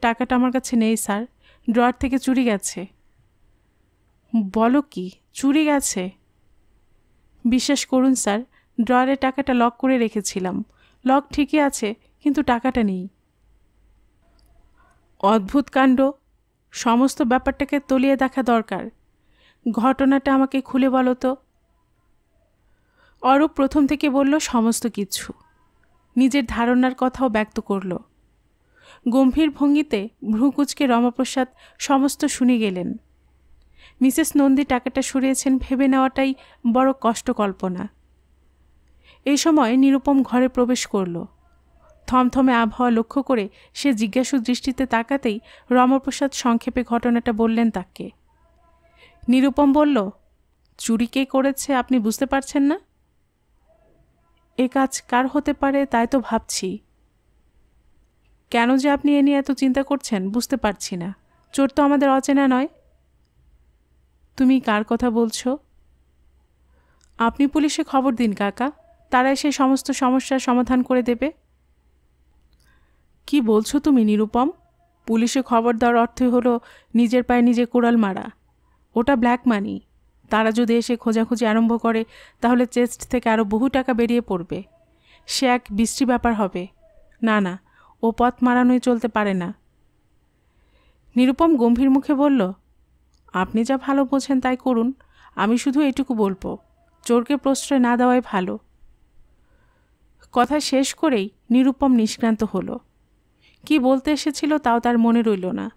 টাকাটা আমার কাছে নেই স্যার, ড্রয়ার থেকে চুরি গেছে। বলো কি, চুরি গেছে? বিশ্বাস করুন স্যার, ড্রয়ারে টাকাটা লক করে রেখেছিলাম। লক ঠিকই আছে, কিন্তু টাকাটা নেই। অদ্ভুত কাণ্ড। সমস্ত ব্যাপারটাকে তলিয়ে দেখা দরকার। ঘটনাটা আমাকে খুলে বলো তো। অরূপ প্রথম থেকে বলল সমস্ত কিছু। নিজের ধারণার কথাও ব্যক্ত করল। গম্ভীর ভঙ্গিতে ভ্রুকুচকে রমাপ্রসাদ সমস্ত শুনে গেলেন। মিসেস নন্দী টাকাটা সরিয়েছেন ভেবে নেওয়াটাই বড় কষ্ট কল্পনা। এই সময় নিরুপম ঘরে প্রবেশ করল। থমথমে আবহাওয়া লক্ষ্য করে সে জিজ্ঞাসু দৃষ্টিতে তাকাতেই রমাপ্রসাদ সংক্ষেপে ঘটনাটা বললেন তাকে। নিরুপম বলল, চুরি কে করেছে আপনি বুঝতে পারছেন না? এ কাজ কার হতে পারে তাই তো ভাবছি। কেন যে আপনি এ নিয়ে এত চিন্তা করছেন বুঝতে পারছি না। চোর তো আমাদের অচেনা নয়। তুমি কার কথা বলছো? আপনি পুলিশে খবর দিন কাকা, তারা এসে সমস্ত সমস্যার সমাধান করে দেবে। কি বলছো তুমি নিরুপম? পুলিশে খবর দেওয়ার অর্থই হলো নিজের পায়ে নিজে কোড়াল মারা। ওটা ব্ল্যাক মানি। তারা যদি এসে খোঁজাখুঁজি আরম্ভ করে তাহলে চেস্ট থেকে আরও বহু টাকা বেরিয়ে পড়বে। সে এক বিশ্রী ব্যাপার হবে। না না, ও পথ মারানোই চলতে পারে না। নিরুপম গম্ভীর মুখে বলল, আপনি যা ভালো বোঝেন তাই করুন। আমি শুধু এটুকু বলবো, চোরকে প্রশ্রয় না দেওয়াই ভালো। কথা শেষ করেই নিরুপম নিষ্ক্রান্ত হলো। কি বলতে এসেছিল তাও তার মনে রইল না।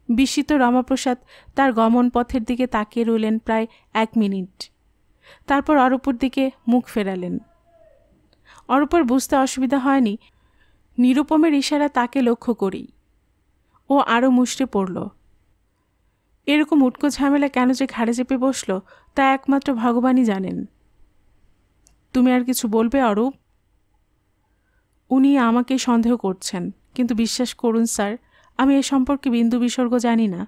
বিস্মিত রমাপ্রসাদ তার গমন পথের দিকে তাকিয়ে রইলেন প্রায় 1 মিনিট। তারপর অরূপর দিকে মুখ ফেরালেন। অরূপর বুঝতে অসুবিধা হয়নি নিরুপমের ইশারা তাকে লক্ষ্য করেই। ও আরও মুষড়ে পড়ল। এরকম উটকো ঝামেলা কেন যে ঘাড়ে চেপে বসল তা একমাত্র ভগবানই জানেন। তুমি আর কিছু বলবে অরূপ? উনি আমাকেই সন্দেহ করছেন, কিন্তু বিশ্বাস করুন স্যার, আমি এ সম্পর্কে বিন্দু বিসর্গ জানি না।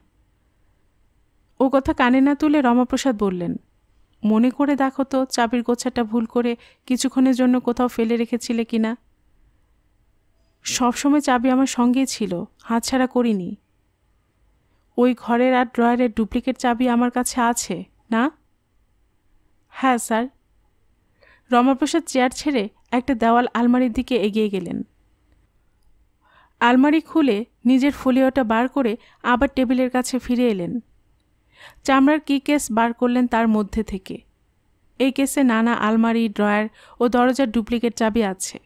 ও কথা কানে না তুলে রমাপ্রসাদ বললেন, মনে করে দেখো তো চাবির গোছাটা ভুল করে কিছুক্ষণের জন্য কোথাও ফেলে রেখেছিলে কিনা। সবসময় চাবি আমার সঙ্গেই ছিল, হাতছাড়া করিনি। ওই ঘরের আর ড্রয়ারের ডুপ্লিকেট চাবি আমার কাছে আছে না? হ্যাঁ স্যার। রমাপ্রসাদ চেয়ার ছেড়ে একটা দেওয়াল আলমারির দিকে এগিয়ে গেলেন। আলমারি খুলে নিজের ফোলিওটা বার করে আবার টেবিলের কাছে ফিরে এলেন। চামড়ার কি কেস বার করলেন তার মধ্যে থেকে। এই কেসে নানা আলমারি, ড্রয়ার ও দরজার ডুপ্লিকেট চাবি আছে।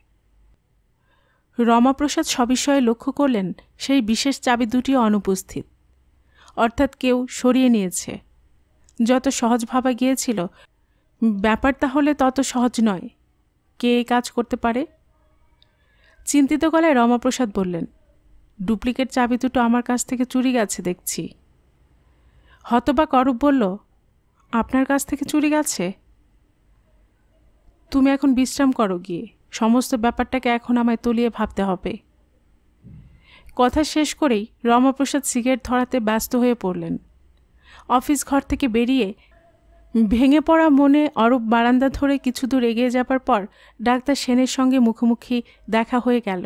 রমাপ্রসাদ সবিষয়ে লক্ষ্য করলেন সেই বিশেষ চাবি দুটিও অনুপস্থিত, অর্থাৎ কেউ সরিয়ে নিয়েছে। যত সহজ ভাবা গিয়েছিল ব্যাপার তাহলে তত সহজ নয়। কে এই কাজ করতে পারে? চিন্তিত গলায় রমাপ্রসাদ বললেন, ডুপ্লিকেট চাবি দুটো আমার কাছ থেকে চুরি গেছে দেখছি। হতবাক অরূপ বলল, আপনার কাছ থেকে চুরি গেছে? তুমি এখন বিশ্রাম করো গিয়ে, সমস্ত ব্যাপারটাকে এখন আমায় তলিয়ে ভাবতে হবে। কথা শেষ করেই রমাপ্রসাদ সিগারেট ধরাতে ব্যস্ত হয়ে পড়লেন। অফিস ঘর থেকে বেরিয়ে ভেঙে পড়া মনে অরূপ বারান্দা ধরে কিছু দূর এগিয়ে যাবার পর ডাক্তার সেনের সঙ্গে মুখোমুখি দেখা হয়ে গেল।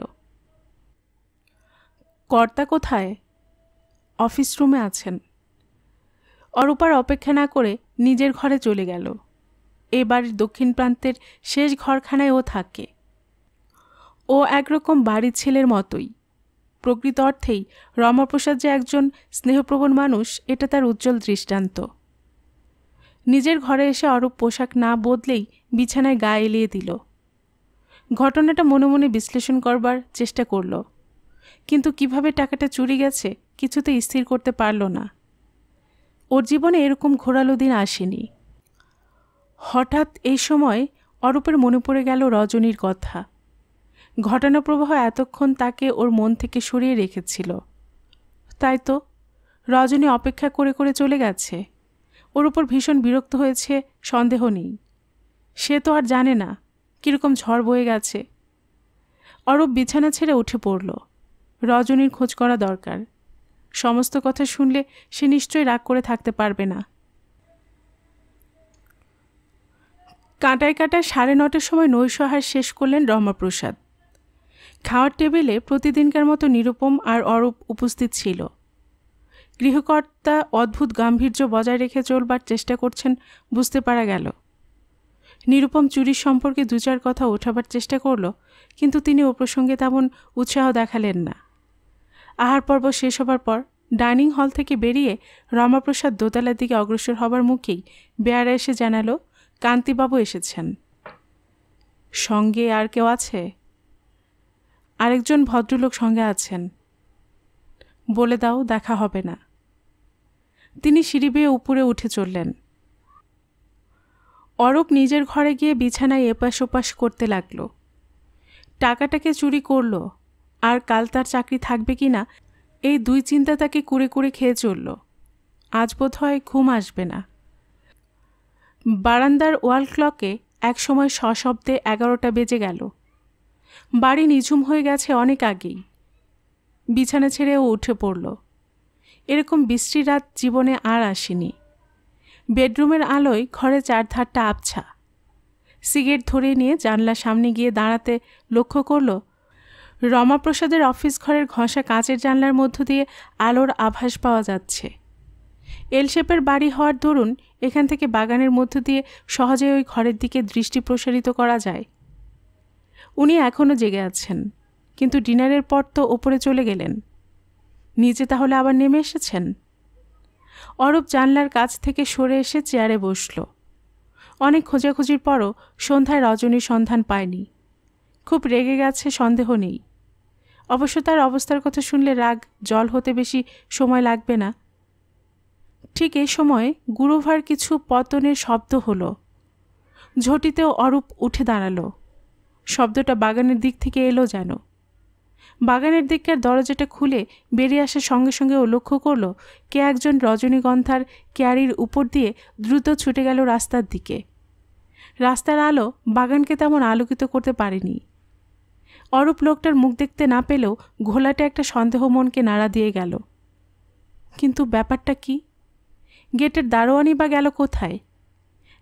কর্তা কোথায়? অফিস রুমে আছেন। অরূপ আর অপেক্ষা না করে নিজের ঘরে চলে গেল। এ বাড়ির দক্ষিণ প্রান্তের শেষ ঘরখানায় ও থাকে। ও একরকম বাড়ির ছেলের মতোই। প্রকৃত অর্থেই রমাপ্রসাদ যে একজন স্নেহপ্রবণ মানুষ এটা তার উজ্জ্বল দৃষ্টান্ত। নিজের ঘরে এসে অরূপ পোশাক না বদলেই বিছানায় গা এলিয়ে দিল। ঘটনাটা মনে মনে বিশ্লেষণ করবার চেষ্টা করল, কিন্তু কিভাবে টাকাটা চুরি গেছে কিছুতে স্থির করতে পারল না। ওর জীবনে এরকম ঘোরালো দিন আসেনি। হঠাৎ এই সময় অরূপের মনে পড়ে গেল রজনীর কথা। ঘটনাপ্রবাহ এতক্ষণ তাকে ওর মন থেকে সরিয়ে রেখেছিল। তাই তো রজনী অপেক্ষা করে করে চলে গেছে। ওর উপর ভীষণ বিরক্ত হয়েছে, সন্দেহ নেই। সে তো আর জানে না কীরকম ঝড় বয়ে গেছে। অরূপ বিছানা ছেড়ে উঠে পড়ল। রজনীর খোঁজ করা দরকার। সমস্ত কথা শুনলে সে নিশ্চয়ই রাগ করে থাকতে পারবে না। কাঁটায় কাঁটায় 9:30 সময় নৈশাহার শেষ করলেন রমাপ্রসাদ। খাওয়ার টেবিলে প্রতিদিনকার মতো নিরুপম আর অরূপ উপস্থিত ছিল। গৃহকর্তা অদ্ভুত গাম্ভীর্য বজায় রেখে চলবার চেষ্টা করছেন বুঝতে পারা গেল। নিরুপম চুরির সম্পর্কে 2-4 কথা ওঠাবার চেষ্টা করল, কিন্তু তিনি ও প্রসঙ্গে তেমন উৎসাহ দেখালেন না। আহার পর্ব শেষ হবার পর ডাইনিং হল থেকে বেরিয়ে রমাপ্রসাদ দোতলার দিকে অগ্রসর হবার মুখেই বেয়ারা এসে জানালো, কান্তিবাবু এসেছেন। সঙ্গে আর কেউ আছে? আরেকজন ভদ্রলোক সঙ্গে আছেন। বলে দাও দেখা হবে না। তিনি সিঁড়ি বেয়ে উপরে উঠে চললেন। অরূপ নিজের ঘরে গিয়ে বিছানায় এপাশ ওপাশ করতে লাগল। টাকাটাকে চুরি করল, আর কাল তার চাকরি থাকবে কি না এই দুই চিন্তা তাকে কুড়ে কুড়ে খেয়ে চলল। আজ বোধ হয় ঘুম আসবে না। বারান্দার ওয়াল ক্লকে একসময় সশব্দে 11টা বেজে গেল। বাড়ি নিঝুম হয়ে গেছে অনেক আগেই। বিছানা ছেড়ে ও উঠে পড়ল। এরকম বৃষ্টি রাত জীবনে আর আসেনি। বেডরুমের আলোয় ঘরে চারধারটা আবছা। সিগারেট ধরে নিয়ে জানলার সামনে গিয়ে দাঁড়াতে লক্ষ্য করল রমাপ্রসাদের অফিস ঘরের ঘষা কাঁচের জানলার মধ্য দিয়ে আলোর আভাস পাওয়া যাচ্ছে। এল শেপের বাড়ি হওয়ার দরুন এখান থেকে বাগানের মধ্য দিয়ে সহজে ওই ঘরের দিকে দৃষ্টি প্রসারিত করা যায়। উনি এখনও জেগে আছেন, কিন্তু ডিনারের পর তো ওপরে চলে গেলেন। নিচে তাহলে আবার নেমে এসেছেন? অরূপ জানলার কাছ থেকে সরে এসে চেয়ারে বসল। অনেক খোঁজাখুঁজির পরও সন্ধ্যায় রজনীর সন্ধান পায়নি। খুব রেগে গেছে সন্দেহ নেই। অবশ্য তার অবস্থার কথা শুনলে রাগ জল হতে বেশি সময় লাগবে না। ঠিক এই সময় গুরুভার কিছু পতনের শব্দ হলো। ঝটিতেও অরূপ উঠে দাঁড়াল। শব্দটা বাগানের দিক থেকে এলো যেন। বাগানের দিককার দরজাটা খুলে বেরিয়ে আসার সঙ্গে সঙ্গে ও লক্ষ্য করল কে একজন রজনীগন্ধার ক্যারির উপর দিয়ে দ্রুত ছুটে গেল রাস্তার দিকে। রাস্তার আলো বাগানকে তেমন আলোকিত করতে পারেনি। অরূপ লোকটার মুখ দেখতে না পেলেও ঘোলাটে একটা সন্দেহ মনকে নাড়া দিয়ে গেল। কিন্তু ব্যাপারটা কি? গেটের দারোয়ানই বা গেল কোথায়?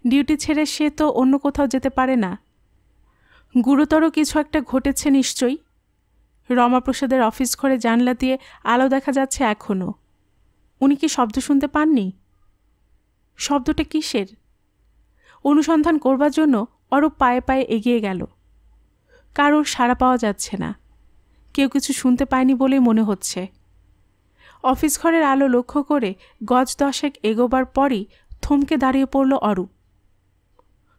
ডিউটি ছেড়ে সে তো অন্য কোথাও যেতে পারে না। গুরুতর কিছু একটা ঘটেছে নিশ্চয়ই। রমাপ্রসাদের অফিস ঘরে জানলা দিয়ে আলো দেখা যাচ্ছে এখনও। উনি কি শব্দ শুনতে পাননি? শব্দটা কিসের? অনুসন্ধান করবার জন্য অরূপ পায়ে পায়ে এগিয়ে গেল। কারোর সাড়া পাওয়া যাচ্ছে না। কেউ কিছু শুনতে পায়নি বলেই মনে হচ্ছে। অফিস ঘরের আলো লক্ষ্য করে গজ 10 এগোবার পরই থমকে দাঁড়িয়ে পড়ল অরূপ।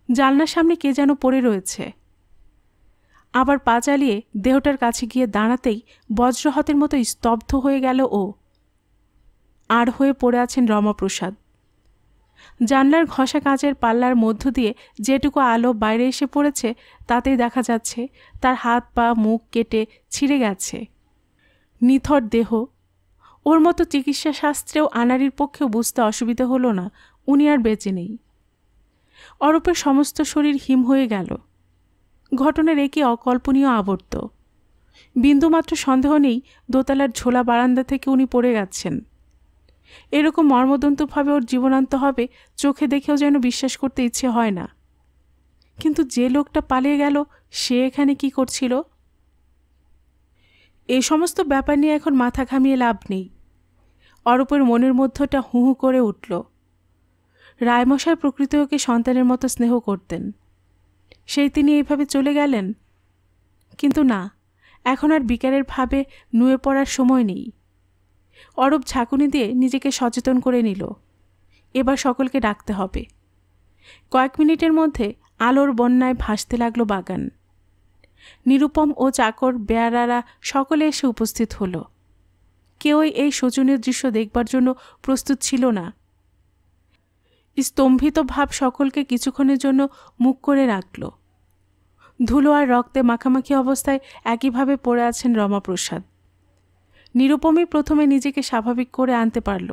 জানলার সামনে কে যেন পড়ে রয়েছে। আবার পা চালিয়ে দেহটার কাছে গিয়ে দাঁড়াতেই বজ্রহতের মতো স্তব্ধ হয়ে গেল ও। আর হয়ে পড়ে আছেন রমাপ্রসাদ। জানলার ঘষা কাঁচের পাল্লার মধ্য দিয়ে যেটুকু আলো বাইরে এসে পড়েছে তাতেই দেখা যাচ্ছে তার হাত পা মুখ কেটে ছিঁড়ে গেছে। নিথর দেহ। ওর মতো চিকিৎসা শাস্ত্রেও আনাড়ির পক্ষেও বুঝতে অসুবিধা হলো না উনি আর বেঁচে নেই। অরূপের সমস্ত শরীর হিম হয়ে গেল। ঘটনার একই অকল্পনীয় আবর্ত। বিন্দুমাত্র সন্দেহ নেই দোতলার ঝোলা বারান্দা থেকে উনি পড়ে গেছেন। এরকম মর্মদন্তভাবে ওর জীবনান্ত হবে চোখে দেখেও যেন বিশ্বাস করতে ইচ্ছে হয় না। কিন্তু যে লোকটা পালিয়ে গেল সে এখানে কি করছিল? এই সমস্ত ব্যাপার নিয়ে এখন মাথা ঘামিয়ে লাভ নেই। অরূপের মনের মধ্যটা হু হু করে উঠল। রায়মশাই প্রকৃত ওকে সন্তানের মতো স্নেহ করতেন, সেই তিনি এইভাবে চলে গেলেন। কিন্তু না, এখন আর বিকারের ভাবে নুয়ে পড়ার সময় নেই। অরূপ ঝাঁকুনি দিয়ে নিজেকে সচেতন করে নিল। এবার সকলকে ডাকতে হবে। কয়েক মিনিটের মধ্যে আলোর বন্যায় ভাসতে লাগলো বাগান। নিরুপম ও চাকর বেয়ারারা সকলে এসে উপস্থিত হল। কেউই এই শোচনীয় দৃশ্য দেখবার জন্য প্রস্তুত ছিল না। স্তম্ভিত ভাব সকলকে কিছুক্ষণের জন্য মুখ করে রাখল। ধুলো আর রক্তে মাখামাখি অবস্থায় একইভাবে পড়ে আছেন রমাপ্রসাদ। নিরুপমই প্রথমে নিজেকে স্বাভাবিক করে আনতে পারল।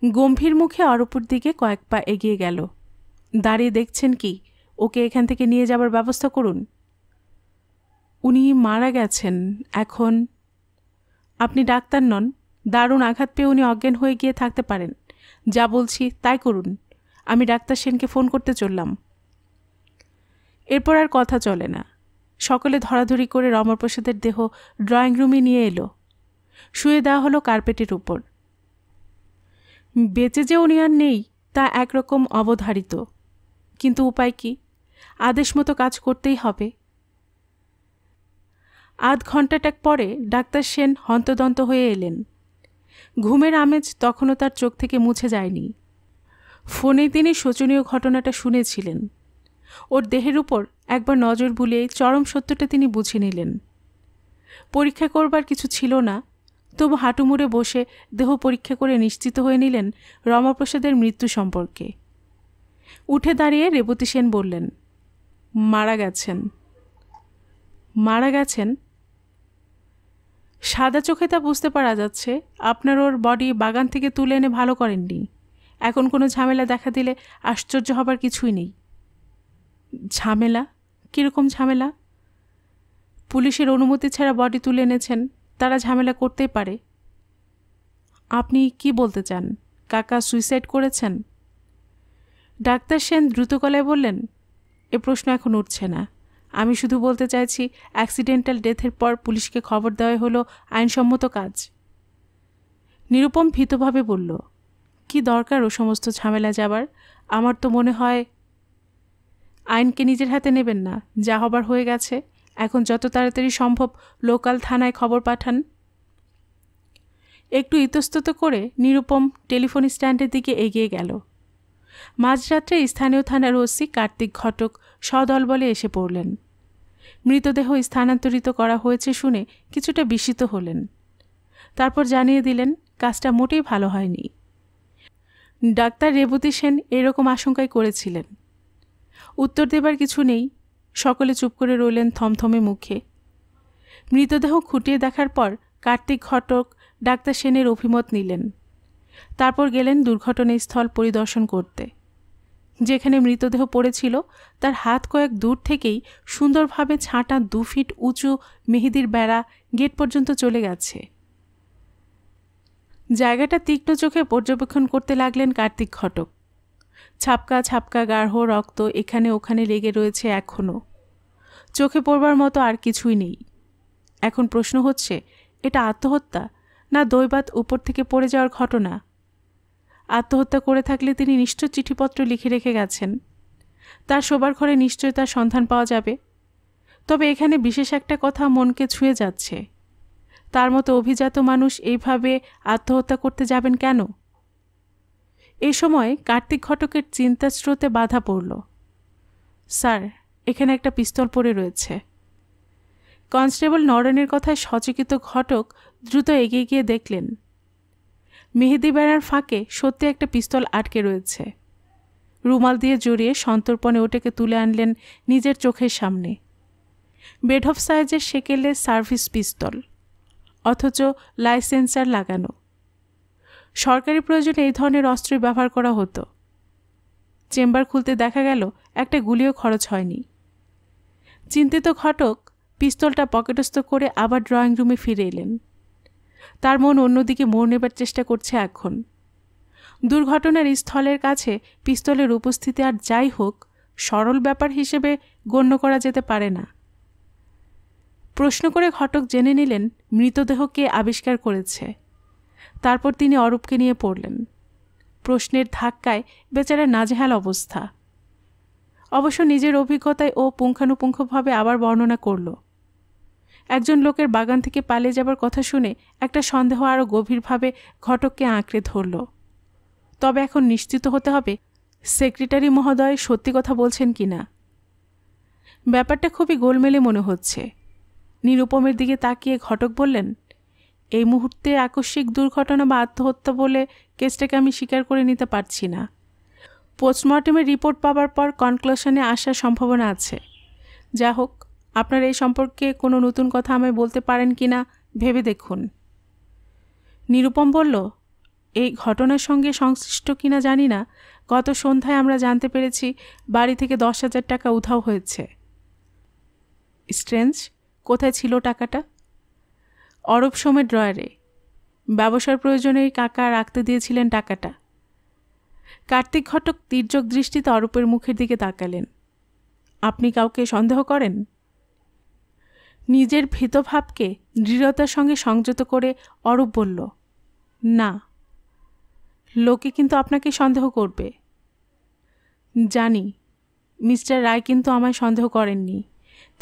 গম্ভীর মুখে অরূপের দিকে কয়েক পা এগিয়ে গেল। দাঁড়িয়ে দেখছেন কি? ওকে এখান থেকে নিয়ে যাবার ব্যবস্থা করুন। উনি মারা গেছেন এখন। আপনি ডাক্তার নন। দারুণ আঘাত পেয়ে উনি অজ্ঞান হয়ে গিয়ে থাকতে পারেন। যা বলছি তাই করুন। আমি ডাক্তার সেনকে ফোন করতে চললাম। এরপর আর কথা চলে না। সকলে ধরাধরি করে রমাপ্রসাদের দেহ ড্রয়িং রুমে নিয়ে এলো। শুয়ে দেওয়া হলো কার্পেটের উপর। বেঁচে যে উনি আর নেই তা একরকম অবধারিত, কিন্তু উপায় কি? আদেশ মতো কাজ করতেই হবে। আধ ঘণ্টাটাক পরে ডাক্তার সেন হন্তদন্ত হয়ে এলেন। ঘুমের আমেজ তখনও তার চোখ থেকে মুছে যায়নি। ফোনে তিনি শোচনীয় ঘটনাটা শুনেছিলেন। ওর দেহের উপর একবার নজর বুলিয়ে চরম সত্যটা তিনি বুঝে নিলেন। পরীক্ষা করবার কিছু ছিল না, তবু হাঁটু মুড়ে বসে দেহ পরীক্ষা করে নিশ্চিত হয়ে নিলেন রমাপ্রসাদের মৃত্যু সম্পর্কে। উঠে দাঁড়িয়ে রেবতী সেন বললেন, মারা গেছেন। মারা গেছেন? সাদা চোখে তা বুঝতে পারা যাচ্ছে। আপনার ওর বডি বাগান থেকে তুলে এনে ভালো করেননি। এখন কোনো ঝামেলা দেখা দিলে আশ্চর্য হবার কিছুই নেই। ঝামেলা? কীরকম ঝামেলা? পুলিশের অনুমতি ছাড়া বডি তুলে এনেছেন, তারা ঝামেলা করতেই পারে। আপনি কি বলতে চান? কাকা সুইসাইড করেছেন? ডাক্তার সেন দ্রুত গলায় বললেন, এ প্রশ্ন এখন উঠছে না। আমি শুধু বলতে চাইছি, অ্যাক্সিডেন্টাল ডেথের পর পুলিশকে খবর দেওয়া হলো আইনসম্মত কাজ। নিরুপম ভীতভাবে বলল, কি দরকার ও সমস্ত ঝামেলা যাবার? আমার তো মনে হয়। আইনকে নিজের হাতে নেবেন না, যা হবার হয়ে গেছে। এখন যত তাড়াতাড়ি সম্ভব লোকাল থানায় খবর পাঠান। একটু ইতস্তত করে নিরুপম টেলিফোন স্ট্যান্ডের দিকে এগিয়ে গেল। মাঝরাত্রে স্থানীয় থানার ওসি কার্তিক ঘটক সদলবলে এসে পড়লেন। মৃতদেহ স্থানান্তরিত করা হয়েছে শুনে কিছুটা বিস্মিত হলেন। তারপর জানিয়ে দিলেন কাজটা মোটেই ভালো হয়নি। ডাক্তার রেবতী সেন এরকম আশঙ্কাই করেছিলেন। উত্তর দেবার কিছু নেই, সকলে চুপ করে রইলেন থমথমে মুখে। মৃতদেহ খুঁটিয়ে দেখার পর কার্তিক ঘটক ডাক্তার সেনের অভিমত নিলেন। তারপর গেলেন দুর্ঘটনাস্থল পরিদর্শন করতে। যেখানে মৃতদেহ পড়েছিল তার হাত কয়েক দূর থেকেই সুন্দরভাবে ছাঁটা 2 ফিট উঁচু মেহেদির বেড়া গেট পর্যন্ত চলে গেছে। জায়গাটা তীক্ষ্ণ চোখে পর্যবেক্ষণ করতে লাগলেন কার্তিক ঘটক। ছাপকা ছাপকা গাঢ় রক্ত এখানে ওখানে লেগে রয়েছে এখনও। চোখে পড়বার মতো আর কিছুই নেই। এখন প্রশ্ন হচ্ছে, এটা আত্মহত্যা না দৈবাৎ উপর থেকে পড়ে যাওয়ার ঘটনা? আত্মহত্যা করে থাকলে তিনি নিশ্চয় চিঠিপত্র লিখে রেখে গেছেন। তার শোবার ঘরে নিশ্চয় তার সন্ধান পাওয়া যাবে। তবে এখানে বিশেষ একটা কথা মনকে ছুঁয়ে যাচ্ছে। তার মতো অভিজাত মানুষ এইভাবে আত্মহত্যা করতে যাবেন কেন? এই সময় কার্তিক ঘটকের চিন্তার স্রোতে বাধা পড়ল। স্যার, এখানে একটা পিস্তল পড়ে রয়েছে। কনস্টেবল নরেনের কথায় সচকিত ঘটক দ্রুত এগিয়ে গিয়ে দেখলেন মেহেদি বেড়ার ফাঁকে সত্যি একটা পিস্তল আটকে রয়েছে। রুমাল দিয়ে জড়িয়ে সন্তর্পণে ওটাকে তুলে আনলেন নিজের চোখের সামনে। বেড অফ সাইজের সেকেলে সার্ভিস পিস্তল, অথচ লাইসেন্সার লাগানো। সরকারি প্রয়োজনে এই ধরনের অস্ত্রই ব্যবহার করা হতো। চেম্বার খুলতে দেখা গেল একটা গুলিও খরচ হয়নি। চিন্তিত ঘটক পিস্তলটা পকেটস্থ করে আবার ড্রয়িং রুমে ফিরে এলেন। তার মন অন্যদিকে মোড় নেবার চেষ্টা করছে এখন। দুর্ঘটনার স্থলের কাছে পিস্তলের উপস্থিতি আর যাই হোক সরল ব্যাপার হিসেবে গণ্য করা যেতে পারে না। প্রশ্ন করে ঘটক জেনে নিলেন মৃতদেহ কে আবিষ্কার করেছে। তারপর তিনি অরূপকে নিয়ে পড়লেন। প্রশ্নের ধাক্কায় বেচারা নাজেহাল অবস্থা। অবশ্য নিজের অভিজ্ঞতায় ও পুঙ্খানুপুঙ্খভাবে আবার বর্ণনা করল। একজন লোকের বাগান থেকে পালিয়ে যাবার কথা শুনে একটা সন্দেহ আরও গভীরভাবে ঘটককে আঁকড়ে ধরল। তবে এখন নিশ্চিত হতে হবে সেক্রেটারি মহোদয় সত্যি কথা বলছেন কি না। ব্যাপারটা খুবই গোলমেলে মনে হচ্ছে। নিরুপমের দিকে তাকিয়ে ঘটক বললেন, এই মুহূর্তে আকস্মিক দুর্ঘটনা বা আত্মহত্যা বলে কেসটাকে আমি স্বীকার করে নিতে পারছি না। পোস্টমর্টেমের রিপোর্ট পাওয়ার পর কনক্লুশনে আসার সম্ভাবনা আছে। যা হোক, আপনার এই সম্পর্কে কোনো নতুন কথা আমায় বলতে পারেন কি না ভেবে দেখুন। নিরুপম বলল, এই ঘটনার সঙ্গে সংশ্লিষ্ট কিনা জানি না, গত সন্ধ্যায় আমরা জানতে পেরেছি বাড়ি থেকে 10,000 টাকা উধাও হয়েছে। স্ট্রেঞ্জ, কোথায় ছিল টাকাটা? অরূপ সোমের ড্রয়ারে। ব্যবসার প্রয়োজনে কাকা রাখতে দিয়েছিলেন টাকাটা। কার্তিক ঘটক তির্যক দৃষ্টিতে অরূপের মুখের দিকে তাকালেন। আপনি কাউকে সন্দেহ করেন? নিজের ভীতভাবকে দৃঢ়তার সঙ্গে সংযত করে অরূপ বলল, না। লোকে কিন্তু আপনাকে সন্দেহ করবে। জানি, মিস্টার রায় কিন্তু আমায় সন্দেহ করেননি।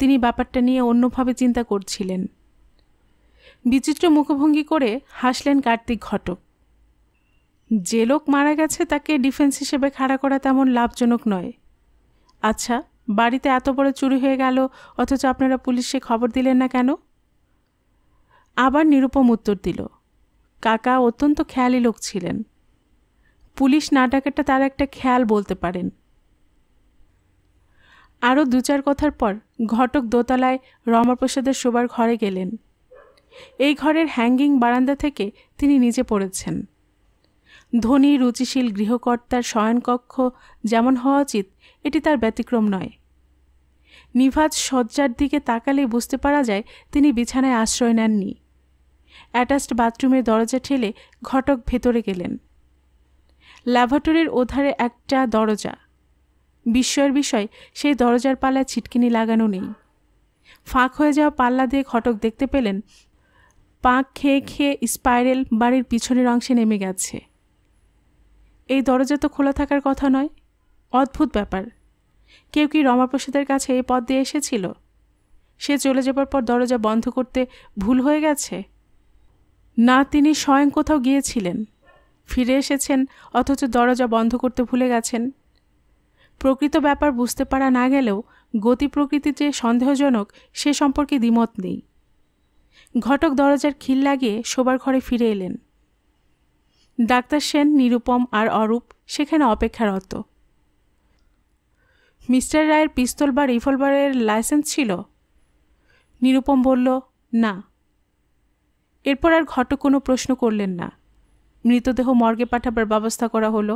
তিনি ব্যাপারটা নিয়ে অন্যভাবে চিন্তা করছিলেন। বিচিত্র মুখভঙ্গি করে হাসলেন কার্তিক ঘটক। যে লোক মারা গেছে তাকে ডিফেন্স হিসেবে খাড়া করা তেমন লাভজনক নয়। আচ্ছা, বাড়িতে এত বড় চুরি হয়ে গেল, অথচ আপনারা পুলিশে খবর দিলেন না কেন? আবার নিরুপম উত্তর দিল, কাকা অত্যন্ত খেয়ালি লোক ছিলেন। পুলিশ না ডাকাটা তার একটা খেয়াল বলতে পারেন। আরও 2-4 কথার পর ঘটক দোতলায় রমাপ্রসাদের শোবার ঘরে গেলেন। এই ঘরের হ্যাঙ্গিং বারান্দা থেকে তিনি নিচে পড়েছেন। ধনী রুচিশীল গৃহকর্তার শয়নকক্ষ যেমন হওয়া উচিত, এটি তার ব্যতিক্রম নয়। নিভাজ শয্যার দিকে তাকালেই বুঝতে পারা যায় তিনি বিছানায় আশ্রয় নেননি। অ্যাটাচড বাথরুমের দরজা ঠেলে ঘটক ভেতরে গেলেন। ল্যাবরেটরির ওধারে একটা দরজা। বিস্ময়ের বিষয়, সেই দরজার পাল্লায় ছিটকিনি লাগানো নেই। ফাঁক হয়ে যাওয়া পাল্লা দিয়ে ঘটক দেখতে পেলেন পাক খেয়ে খেয়ে স্পাইরাল বাড়ির পিছনের অংশে নেমে গেছে। এই দরজা তো খোলা থাকার কথা নয়। অদ্ভুত ব্যাপার। কেউ কি রমাপ্রসাদের কাছে এই পথ দিয়ে এসেছিল? সে চলে যাবার পর দরজা বন্ধ করতে ভুল হয়ে গেছে? না, তিনি স্বয়ং কোথাও গিয়েছিলেন, ফিরে এসেছেন, অথচ দরজা বন্ধ করতে ভুলে গেছেন। প্রকৃত ব্যাপার বুঝতে পারা না গেলেও গতি প্রকৃতি যে সন্দেহজনক সে সম্পর্কে দ্বিমত নেই। ঘটক দরজার খিল লাগিয়ে শোবার ঘরে ফিরে এলেন। ডাক্তার সেন, নিরুপম আর অরূপ সেখানে অপেক্ষারত। মিস্টার রায়ের পিস্তল বা রিভলভারের লাইসেন্স ছিল? নিরুপম বলল, না। এরপর আর ঘটক কোনো প্রশ্ন করলেন না। মৃতদেহ মর্গে পাঠাবার ব্যবস্থা করা হলো।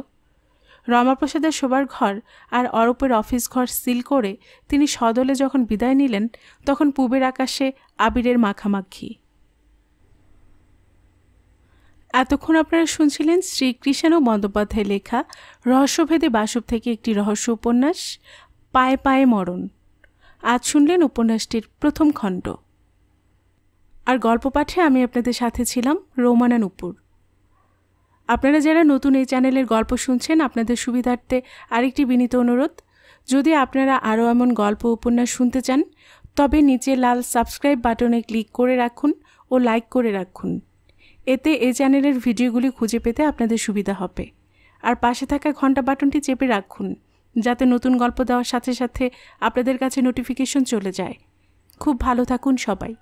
রমাপ্রসাদের শোবার ঘর আর অরূপের অফিস ঘর সিল করে তিনি সদলে যখন বিদায় নিলেন, তখন পূবের আকাশে আবিরের মাখামাখি। এতক্ষণ আপনারা শুনছিলেন শ্রীকৃষ্ণ বন্দ্যোপাধ্যায় লেখা রহস্যভেদী বাসব থেকে একটি রহস্য উপন্যাস পায়ে পায়ে মরণ। আজ শুনলেন উপন্যাসটির প্রথম খণ্ড। আর গল্প পাঠে আমি আপনাদের সাথে ছিলাম রোমানা নূপুর। আপনারা যারা নতুন এই চ্যানেলের গল্প শুনছেন, আপনাদের সুবিধার্থে আরেকটি বিনীত অনুরোধ, যদি আপনারা আরও এমন গল্প উপন্যাস শুনতে চান, তবে নিচে লাল সাবস্ক্রাইব বাটনে ক্লিক করে রাখুন ও লাইক করে রাখুন। এতে এই চ্যানেলের ভিডিওগুলি খুঁজে পেতে আপনাদের সুবিধা হবে। আর পাশে থাকা ঘন্টা বাটনটি চেপে রাখুন, যাতে নতুন গল্প দেওয়ার সাথে সাথে আপনাদের কাছে নোটিফিকেশন চলে যায়। খুব ভালো থাকুন সবাই।